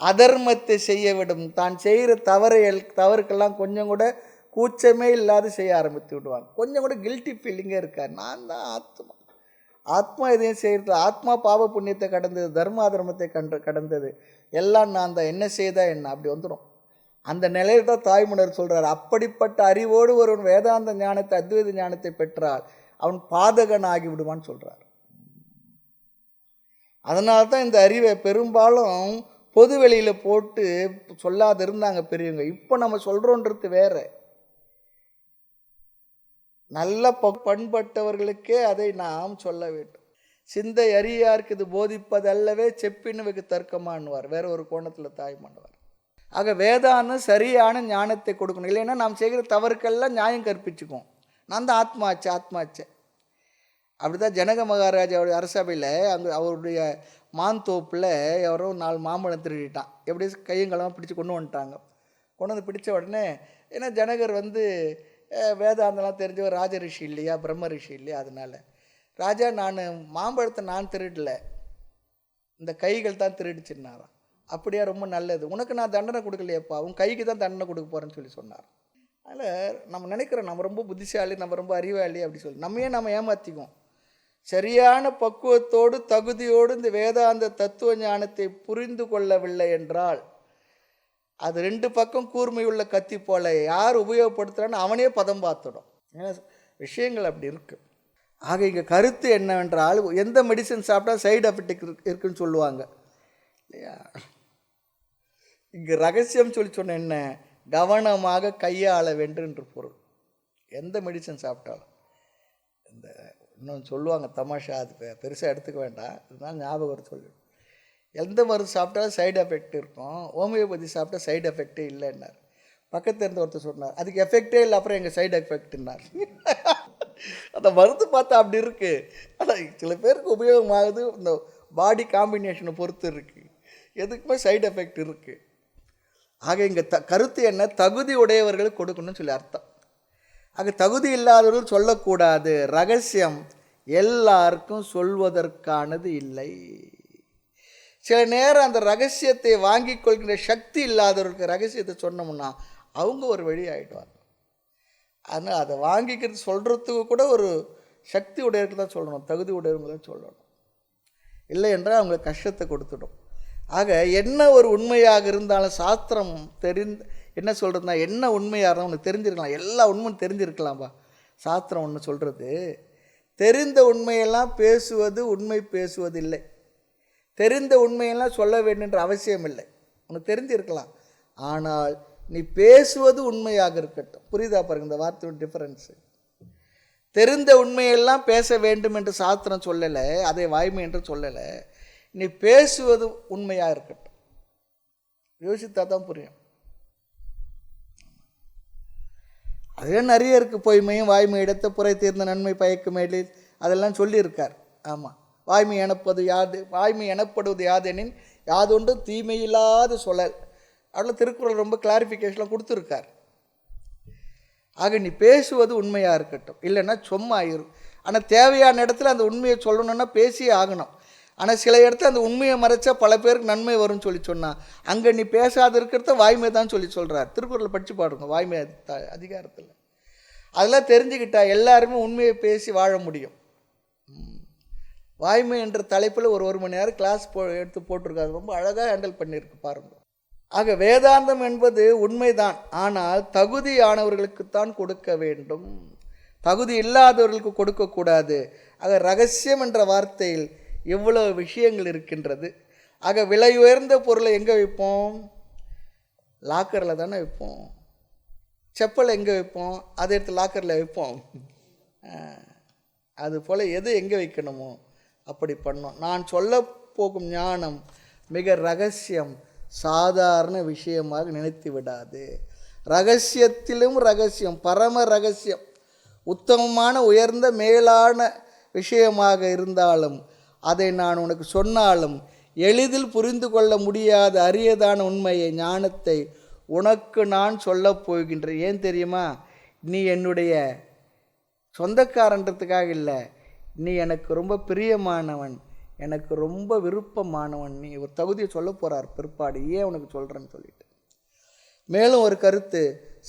அதர்மத்தை செய்ய விடும். தான் செய்கிற தவறுக்கெல்லாம் கொஞ்சம் கூட கூச்சமே இல்லாத செய்ய ஆரம்பித்து விடுவாங்க. கொஞ்சம் கூட கில்ட்டி ஃபீலிங்கே இருக்காது. நான் தான் ஆத்மா எதையும் செய்கிறது, ஆத்மா பாவ புண்ணியத்தை கடந்தது, தர்ம அதர்மத்தை கடந்தது, எல்லாம் நான் தான், என்ன செய்தா என்ன, அப்படி வந்துடும். அந்த நிலையில் தான் தாய்மன்னர் சொல்கிறார், அப்படிப்பட்ட அறிவோடு ஒருவன் வேதாந்த ஞானத்தை, அத்வைத ஞானத்தை பெற்றால் அவன் பாதகன் ஆகி விடுவான்னு சொல்கிறார். அதனால தான் இந்த அறிவை பெரும்பாலும் பொது வெளியில் போட்டு சொல்லாது இருந்தாங்க பெரியவங்க. இப்போ நம்ம சொல்கிறோன்றது வேறு. நல்ல பண்பட்டவர்களுக்கே அதை நாம் சொல்ல வேண்டும். சிந்தை அறியாருக்கு இது போதிப்பதல்லவே செப்பின்னு வெகு தர்க்கமானுவார், வேற ஒரு கோணத்தில் தாய்மானவார். ஆக வேதாந்தம் சரியான ஞானத்தை கொடுக்கணும். இல்லைன்னா நாம் செய்கிற தவறுக்கெல்லாம் நியாயம் கற்பிச்சுக்குவோம். நான் தான் ஆத்மாச்சே. அப்படி தான் ஜனக மகாராஜாவுடைய அரசபையில் அங்கே அவருடைய மாந்தோப்பில் யாரோ 4 மாம்பழம் திருடிட்டான். எப்படி கையங்கலமாக பிடிச்சி கொண்டு வந்துட்டாங்க. கொண்டு வந்து பிடிச்ச உடனே, ஏன்னா ஜனகர் வேதாந்தம்லாம் தெரிஞ்சவர், ராஜ ரிஷி இல்லையா, பிரம்ம ரிஷி இல்லையா, அதனால் ராஜா நான் மாம்பழத்தை நான் திருடல, இந்த கைகள் தான் திருடிச்சுன்னாராம். அப்படியா, ரொம்ப நல்லது, உனக்கு நான் தண்டனை கொடுக்கலையப்பா, உன் கைக்கு தான் தண்டனை கொடுக்க போகிறேன்னு சொல்லி சொன்னார். அதில் நம்ம நினைக்கிறோம் நம்ம ரொம்ப புத்திசாலி, நம்ம ரொம்ப அறிவாளி அப்படி சொல்லி நம்ம ஏமாற்றிக்குவோம். சரியான பக்குவத்தோடு தகுதியோடு இந்த வேதாந்த தத்துவ ஞானத்தை புரிந்து கொள்ளவில்லை என்றால் அது ரெண்டு பக்கம் கூர்மை உள்ள கத்தி போல யார் உபயோகப்படுத்துகிறான்னு அவனே பதம் பார்த்துடும். ஏன்னா விஷயங்கள் அப்படி இருக்குது. ஆக இங்கே கருத்து என்னவென்றால், எந்த மெடிசன் சாப்பிட்டா சைடு எஃபெக்ட் இருக்குன்னு சொல்லுவாங்க இல்லையா? இங்கே ரகசியம் சொன்ன என்ன, கவனமாக கையாள வேண்டும் என்று பொருள். எந்த மெடிசன் சாப்பிட்டாலும் இந்த இன்னொன்று சொல்லுவாங்க தமாஷா, அது பெருசாக எடுத்துக்க வேண்டாம், இதுதான் ஞாபகம் சொல்லி, எந்த மருந்து சாப்பிட்டாலும் சைடு எஃபெக்ட் இருக்கும், ஹோமியோபதி சாப்பிட்டா சைடு எஃபெக்டே இல்லைன்னார். பக்கத்தில் இருந்த ஒருத்தர் சொன்னார், அதுக்கு எஃபெக்டே இல்லை, அப்புறம் எங்கள் சைடு எஃபெக்ட்னார். அந்த மருந்து பார்த்தா அப்படி இருக்குது, ஆனால் சில பேருக்கு உபயோகமாகுது, இந்த பாடி காம்பினேஷனை பொறுத்து இருக்குது, எதுக்குமே சைடு எஃபெக்ட் இருக்குது. ஆக இங்கே கருத்து என்ன, தகுதி உடையவர்களுக்கு கொடுக்கணும்னு சொல்லி அர்த்தம். ஆக தகுதி இல்லாதவர்கள் சொல்லக்கூடாது. ரகசியம் எல்லாருக்கும் சொல்வதற்கானது இல்லை. சில நேரம் அந்த ரகசியத்தை வாங்கி கொள்கின்ற சக்தி இல்லாதவர்களுக்கு ரகசியத்தை சொன்னோம்னா அவங்க ஒரு வழி ஆகிடுவாங்க. ஆனால் அதை வாங்கிக்கிறது சொல்கிறதுக்கு கூட ஒரு சக்தி உடையவர்கள் தான் சொல்லணும், தகுதி உடையவங்களும் சொல்லணும். இல்லை என்றால் அவங்க கஷ்டத்தை கொடுத்துடும். ஆக என்ன ஒரு உண்மையாக இருந்தாலும் சாஸ்திரம் என்ன சொல்கிறதுனா, என்ன உண்மையாக இருந்தால் உனக்கு தெரிஞ்சிருக்கலாம், எல்லா உண்மையும் தெரிஞ்சிருக்கலாம்பா. சாஸ்திரம் ஒன்று சொல்கிறது, தெரிந்த உண்மையெல்லாம் பேசுவது உண்மை பேசுவதில்லை, தெரிந்த உண்மையெல்லாம் சொல்ல வேண்டுன்ற அவசியம் இல்லை. உனக்கு தெரிஞ்சிருக்கலாம், ஆனால் நீ பேசுவது உண்மையாக இருக்கட்டும். புரியுதா பாருங்க இந்த வார்த்தையோட டிஃபரன்ஸு. தெரிந்த உண்மையெல்லாம் பேச வேண்டும் என்று சாஸ்திரம் சொல்லலை, அதை வாய்மை என்று சொல்லலை. நீ பேசுவது உண்மையாக இருக்கட்டும். யோசித்தா தான் புரியும். அதே நிறைய இருக்குது. பொய்மையும் வாய்மை இடத்த புரை தீர்ந்த நன்மை பயக்கு மேலில் அதெல்லாம் சொல்லியிருக்கார். ஆமாம், வாய்மை எனப்படுவது யாதெனின் யாதொன்று தீமையில்லாத சொல்லல். அதில் திருக்குறள் ரொம்ப கிளாரிஃபிகேஷன்லாம் கொடுத்துருக்கார். ஆக நீ பேசுவது உண்மையாக இருக்கட்டும், இல்லைன்னா சும்மா இரு. ஆனால் தேவையான இடத்துல அந்த உண்மையை சொல்லணுன்னா பேசியே ஆகணும். ஆனால் சில இடத்துல அந்த உண்மையை மறைச்சா பல பேருக்கு நன்மை வரும்னு சொன்னால் அங்கே நீ பேசாத இருக்கிறத வாய்மை தான் சொல்கிறார். திருக்குறளை படித்து பாடுங்க, வாய்மை அதிகாரத்தில். அதெல்லாம் தெரிஞ்சுக்கிட்டா எல்லாருமே உண்மையை பேசி வாழ முடியும். வாய்மை என்ற தலைப்பில் ஒரு மணி நேரம் கிளாஸ் எடுத்து போட்டிருக்காரு, ரொம்ப அழகாக ஹேண்டில் பண்ணியிருக்கு பாருங்க. ஆக வேதாந்தம் என்பது உண்மைதான், ஆனால் தகுதியானவர்களுக்குத்தான் கொடுக்க வேண்டும், தகுதி இல்லாதவர்களுக்கு கொடுக்கக்கூடாது. ஆக ரகசியம் என்ற வார்த்தையில் எவ்வளவு விஷயங்கள் இருக்கின்றது. ஆக விலை உயர்ந்த பொருளை எங்கே வைப்போம்? லாக்கரில் தானே வைப்போம். செப்பல் எங்கே வைப்போம்? அதை எடுத்து லாக்கரில் வைப்போம். அதுபோல் எது எங்கே வைக்கணுமோ அப்படி பண்ணோம். நான் சொல்ல போகும் ஞானம் மிக ரகசியம், சாதாரண விஷயமாக நினைத்து விடாது. ரகசியத்திலும் ரகசியம், பரம ரகசியம், உத்தமமான உயர்ந்த மேலான விஷயமாக இருந்தாலும் அதை நான் உனக்கு சொன்னாலும் எளிதில் புரிந்து கொள்ள முடியாத அரியதான உண்மையை, ஞானத்தை உனக்கு நான் சொல்லப் போகின்றேன். ஏன் தெரியுமா? நீ என்னுடைய சொந்தக்காரன்றதுக்காக இல்லை, நீ எனக்கு ரொம்ப பிரியமானவன், எனக்கு ரொம்ப விருப்பமானவன். நீ ஒரு தகுதியை சொல்ல போகிறார் பிற்பாடு, ஏன் உனக்கு சொல்கிறேன்னு சொல்லிட்டு. மேலும் ஒரு கருத்து,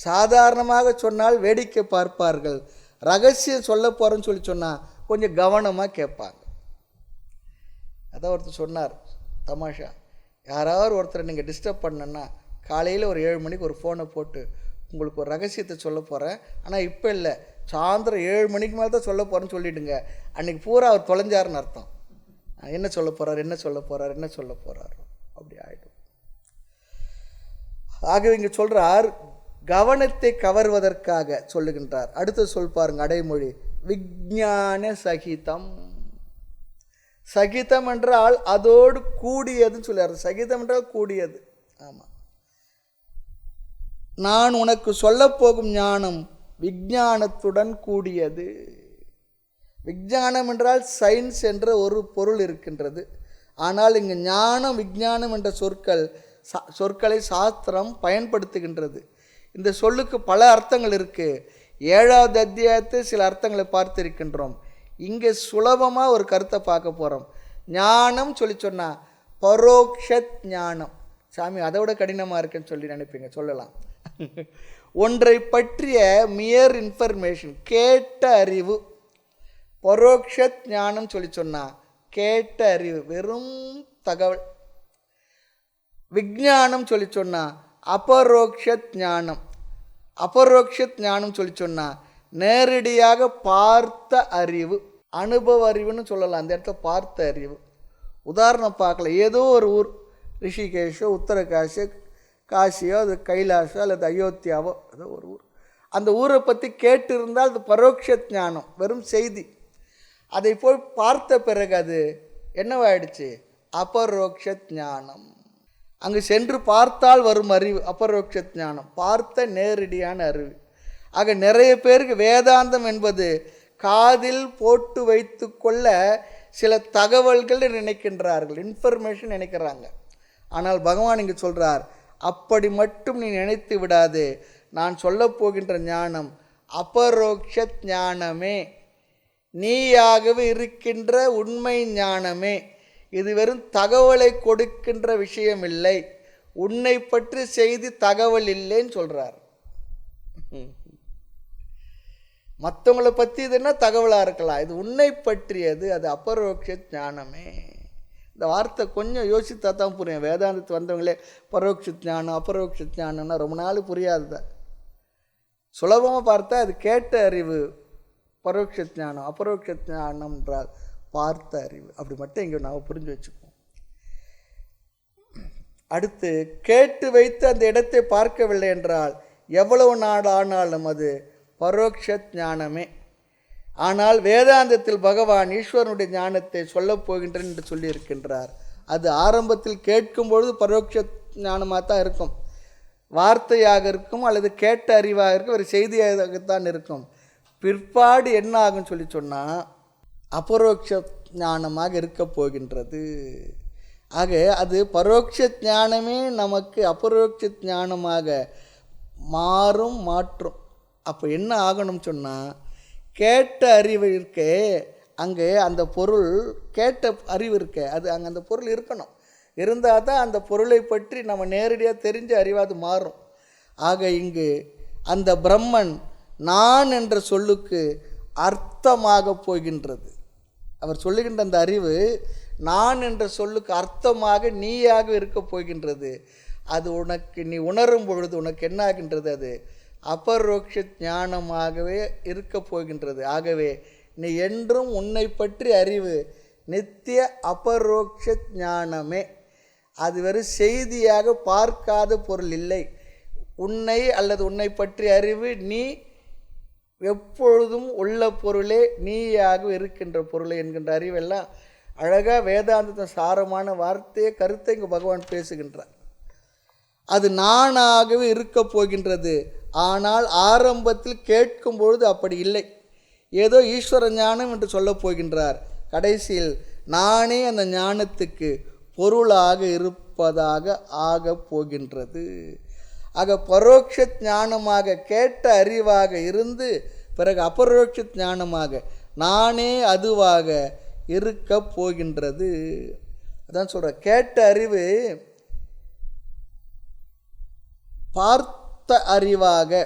சாதாரணமாக சொன்னால் வேடிக்கை பார்ப்பார்கள், ரகசியம் சொல்ல போகிறேன்னு சொன்னால் கொஞ்சம் கவனமாக கேட்பாங்க. அதான் ஒருத்தர் சொன்னார் தமாஷா, யாராவது ஒருத்தரை நீங்கள் டிஸ்டர்ப் பண்ணனா காலையில் ஒரு 7 மணிக்கு ஒரு ஃபோனை போட்டு உங்களுக்கு ஒரு ரகசியத்தை சொல்ல போகிறேன், ஆனால் இப்போ இல்லை, சாயந்தரம் 7 மணிக்கு மேலே தான் சொல்ல போகிறேன்னு சொல்லிவிடுங்க. அன்றைக்கி பூரா அவர் தொலைஞ்சாருன்னு அர்த்தம். என்ன சொல்ல போகிறார் அப்படி ஆகிடும். ஆகவே இங்கே சொல்கிறார், கவனத்தை கவர்வதற்காக சொல்லுகின்றார். அடுத்த சொல் பாருங்க, அடைமொழி விஞ்ஞான சகிதம். சகிதம் என்றால் அதோடு கூடியதுன்னு சொல்லுறாரு. சகிதம் என்றால் கூடியது. ஆமாம், நான் உனக்கு சொல்லப்போகும் ஞானம் விஞ்ஞானத்துடன் கூடியது. விஞ்ஞானம் என்றால் சயின்ஸ் என்ற ஒரு பொருள் இருக்கின்றது. ஆனால் இங்கு ஞானம் விஞ்ஞானம் என்ற சொற்களை சாஸ்திரம் பயன்படுத்துகின்றது. இந்த சொல்லுக்கு பல அர்த்தங்கள் இருக்குது. 7வது அத்தியாயத்தை சில அர்த்தங்களை பார்த்திருக்கின்றோம். இங்கே சுலபமாக ஒரு கருத்தை பார்க்க போகிறோம். ஞானம் சொன்னால் பரோக்ஷத் ஞானம். சாமி அதை விட கடினமாக இருக்குன்னு சொல்லி நினைப்பீங்க, சொல்லலாம். ஒன்றை பற்றிய மியர் இன்ஃபர்மேஷன், கேட்ட அறிவு. பரோட்ச ஞானம் சொல்லி சொன்னா கேட்ட அறிவு, வெறும் தகவல். விஞ்ஞானம் சொல்லி சொன்னா அபரோக்ஷ ஞானம். அபரோக்ஷ ஞானம் சொல்லி சொன்னா நேரடியாக பார்த்த அறிவு, அனுபவ அறிவுன்னு சொல்லலாம். அந்த இடத்துல பார்த்த அறிவு. உதாரணம் பார்க்கல, ஏதோ ஒரு ஊர், ரிஷிகேஷோ உத்தரகாஷோ காசியோ அது கைலாஷோ அல்லது அயோத்தியாவோ ஏதோ ஒரு ஊர், அந்த ஊரை பற்றி கேட்டு இருந்தால் அது பரோட்ச ஞானம், வெறும் செய்தி. அதை போய் பார்த்த பிறகு அது என்னவாயிடுச்சு? அபரோக்ஷ ஞானம். அங்கு சென்று பார்த்தால் வரும் அறிவு அபரோக்ஷ ஞானம், பார்த்த நேரடியான அறிவு. ஆக நிறைய பேருக்கு வேதாந்தம் என்பது காதில் போட்டு வைத்து கொள்ள சில தகவல்கள் நினைக்கின்றார்கள், இன்ஃபர்மேஷன் நினைக்கிறாங்க. ஆனால் பகவான் இங்கு சொல்கிறார், அப்படி மட்டும் நீ நினைத்து விடாது. நான் சொல்ல போகின்ற ஞானம் அபரோக்ஷ ஞானமே, நீயாகவே இருக்கின்ற உண்மை ஞானமே. இது வெறும் தகவலை கொடுக்கின்ற விஷயம் இல்லை, உன்னை பற்றி செய்தி தகவல் இல்லைன்னு சொல்கிறார். மற்றவங்களை பற்றி இதுன்னா தகவலாக இருக்கலாம், இது உன்னை பற்றியது, அது அபரோக்ஷ ஞானமே. இந்த வார்த்தை கொஞ்சம் யோசித்தா தான் புரியும். வேதாந்தத்து வந்தவங்களே பரோட்ச ஞானம் அபரோக்ஷ ஞானம்னா ரொம்ப நாள் புரியாது தான். சுலபமாக பார்த்தா அது கேட்ட அறிவு பரோட்ச ஞானம், அபரோக்ஷ ஞானம் என்றால் பார்த்த அறிவு. அப்படி மட்டும் இங்கே நாம் புரிஞ்சு வச்சுப்போம். அடுத்து, கேட்டு வைத்து அந்த இடத்தை பார்க்கவில்லை என்றால் எவ்வளவு நாள் ஆனாலும் அது பரோட்ச ஞானமே. ஆனால் வேதாந்தத்தில் பகவான் ஈஸ்வரனுடைய ஞானத்தை சொல்லப் போகின்றேன் என்று சொல்லியிருக்கின்றார். அது ஆரம்பத்தில் கேட்கும் பொழுது பரோட்ச ஞானமாக தான் இருக்கும், வார்த்தையாக இருக்கும் அல்லது கேட்ட அறிவாக இருக்கும், ஒரு செய்தியாகத்தான் இருக்கும். பிற்பாடு என்ன ஆகும்னு சொல்லி சொன்னால் அபரோக்ஷ ஞானமாக இருக்க போகின்றது. ஆக அது பரோட்ச ஞானமே நமக்கு அபரோக்ஷ ஞானமாக மாற்றும். அப்போ என்ன ஆகணும்னு சொன்னால், கேட்ட அறிவு இருக்கே அங்கே அந்த பொருள், கேட்ட அறிவு இருக்கே அது அங்கே அந்த பொருள் இருக்கணும். இருந்தால் தான் அந்த பொருளை பற்றி நம்ம நேரடியாக தெரிஞ்ச அறிவாது மாறும். ஆக இங்கு அந்த பிரம்மன் நான் என்ற சொல்லுக்கு அர்த்தமாக போகின்றது. அவர் சொல்லுகின்ற அந்த அறிவு நான் என்ற சொல்லுக்கு அர்த்தமாக நீயாக இருக்க போகின்றது. அது உனக்கு நீ உணரும் பொழுது உனக்கு என்ன ஆகின்றது? அது அபரோக்ஷ ஞானமாகவே இருக்க போகின்றது. ஆகவே நீ என்றும் உன்னை பற்றி அறிவு நித்திய அபரோக்ஷ ஞானமே. அது வெறும் செய்தியாக பார்க்காத பொருள் இல்லை. உன்னை அல்லது உன்னை பற்றி அறிவு நீ எப்பொழுதும் உள்ள பொருளே, நீயாக இருக்கின்ற பொருளை என்கின்ற அறிவெல்லாம் அழகாக வேதாந்தத்தின் சாரமான வார்த்தையை கருத்தை இங்கு பகவான் பேசுகின்றார். அது நானாகவே இருக்க போகின்றது. ஆனால் ஆரம்பத்தில் கேட்கும் பொழுது அப்படி இல்லை, ஏதோ ஈஸ்வர ஞானம் என்று சொல்லப் போகின்றார். கடைசியில் நானே அந்த ஞானத்துக்கு பொருளாக இருப்பதாக ஆகப் போகின்றது. ஆக பரோட்ச ஞானமாக கேட்ட அறிவாக இருந்து பிறகு அபரோட்ச ஞானமாக நானே அதுவாக இருக்க போகின்றது. அதான் சொல்ற, கேட்ட அறிவு பார்த்த அறிவாக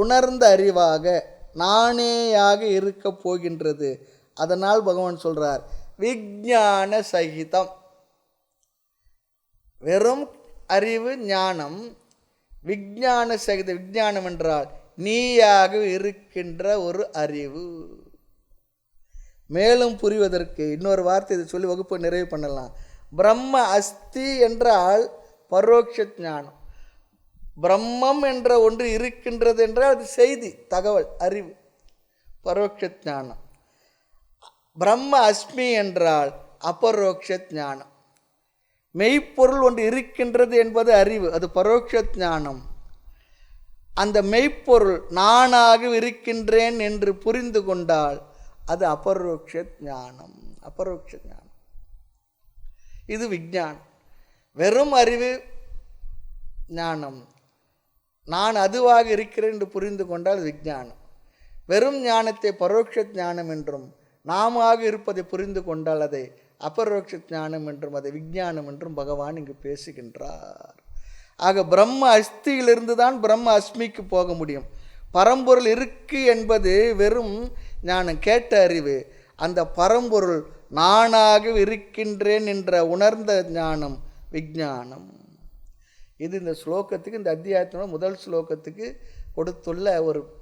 உணர்ந்த அறிவாக நானேயாக இருக்க போகின்றது. அதனால் பகவான் சொல்றார் விஞ்ஞான சகிதம். வெறும் அறிவு ஞானம், விஞ்ஞான சகித. விஞ்ஞானம் என்றால் நீயாக இருக்கின்ற ஒரு அறிவு. மேலும் புரிவதற்கு இன்னொரு வார்த்தை இதை சொல்லி வகுப்பை நிறைவு பண்ணலாம். பிரம்ம அஸ்தி என்றால் பரோட்ச ஞானம். பிரம்மம் என்ற ஒன்று இருக்கின்றது என்றால் அது செய்தி, தகவல், அறிவு, பரோட்ச ஞானம். பிரம்ம அஸ்மி என்றால் அபரோக்ஷ ஞானம். மெய்ப்பொருள் ஒன்று இருக்கின்றது என்பது அறிவு, அது பரோட்ச ஞானம். அந்த மெய்ப்பொருள் நானாக இருக்கின்றேன் என்று புரிந்து கொண்டால் அது அபரோக்ஷ ஞானம். அபரோக்ஷ ஞானம் இது விஞ்ஞானம். வெறும் அறிவு ஞானம், நான் அதுவாக இருக்கிறேன் என்று புரிந்து கொண்டால் விஞ்ஞானம். வெறும் ஞானத்தை பரோட்ச ஞானம் என்றும் நாம இருப்பதை புரிந்து கொண்டால் அதை அபரோக்ஷ ஞானம் என்றும் அதை விஞ்ஞானம் என்றும் பகவான் இங்கு பேசுகின்றார். ஆக பிரம்ம அஸ்தியிலிருந்து தான் பிரம்ம அஸ்மிக்கு போக முடியும். பரம்பொருள் இருக்கு என்பது வெறும் ஞானம் கேட்ட அறிவு, அந்த பரம்பொருள் நானாக இருக்கின்றேன் என்ற உணர்ந்த ஞானம் விஞ்ஞானம். இது இந்த ஸ்லோகத்துக்கு, இந்த அத்தியாயத்தினோட முதல் ஸ்லோகத்துக்கு கொடுத்துள்ள ஒரு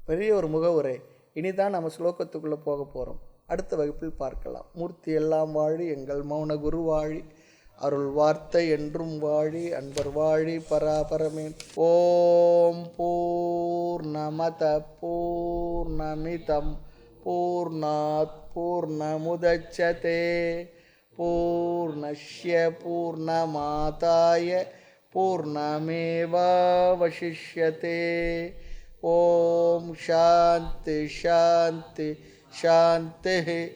பெரிய ஒரு முகவுரை. இனிதான் நம்ம ஸ்லோகத்துக்குள்ளே போக போகிறோம். அடுத்த வகுப்பில் பார்க்கலாம். மூர்த்தி எல்லாம் வாழி, எங்கள் மௌன குரு வாழி, அருள் வார்த்தை என்றும் வாழி, அன்பர் வாழி பராபரமே. ஓம் பூர்ணமத பூர்ணமிதம் பூர்ணாத் பூர்ணமுதச்யதே பூர்ணஸ்ய பூர்ணமாதாய பூர்ணமேவாவசிஷ்யதே. ஓம் சாந்தி சாந்தி சாந்தி.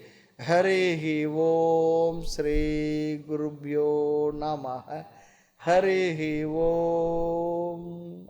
ஹரி ஓம். ஸ்ரீ குருப்யோ நமः. ஹரி ஓம்.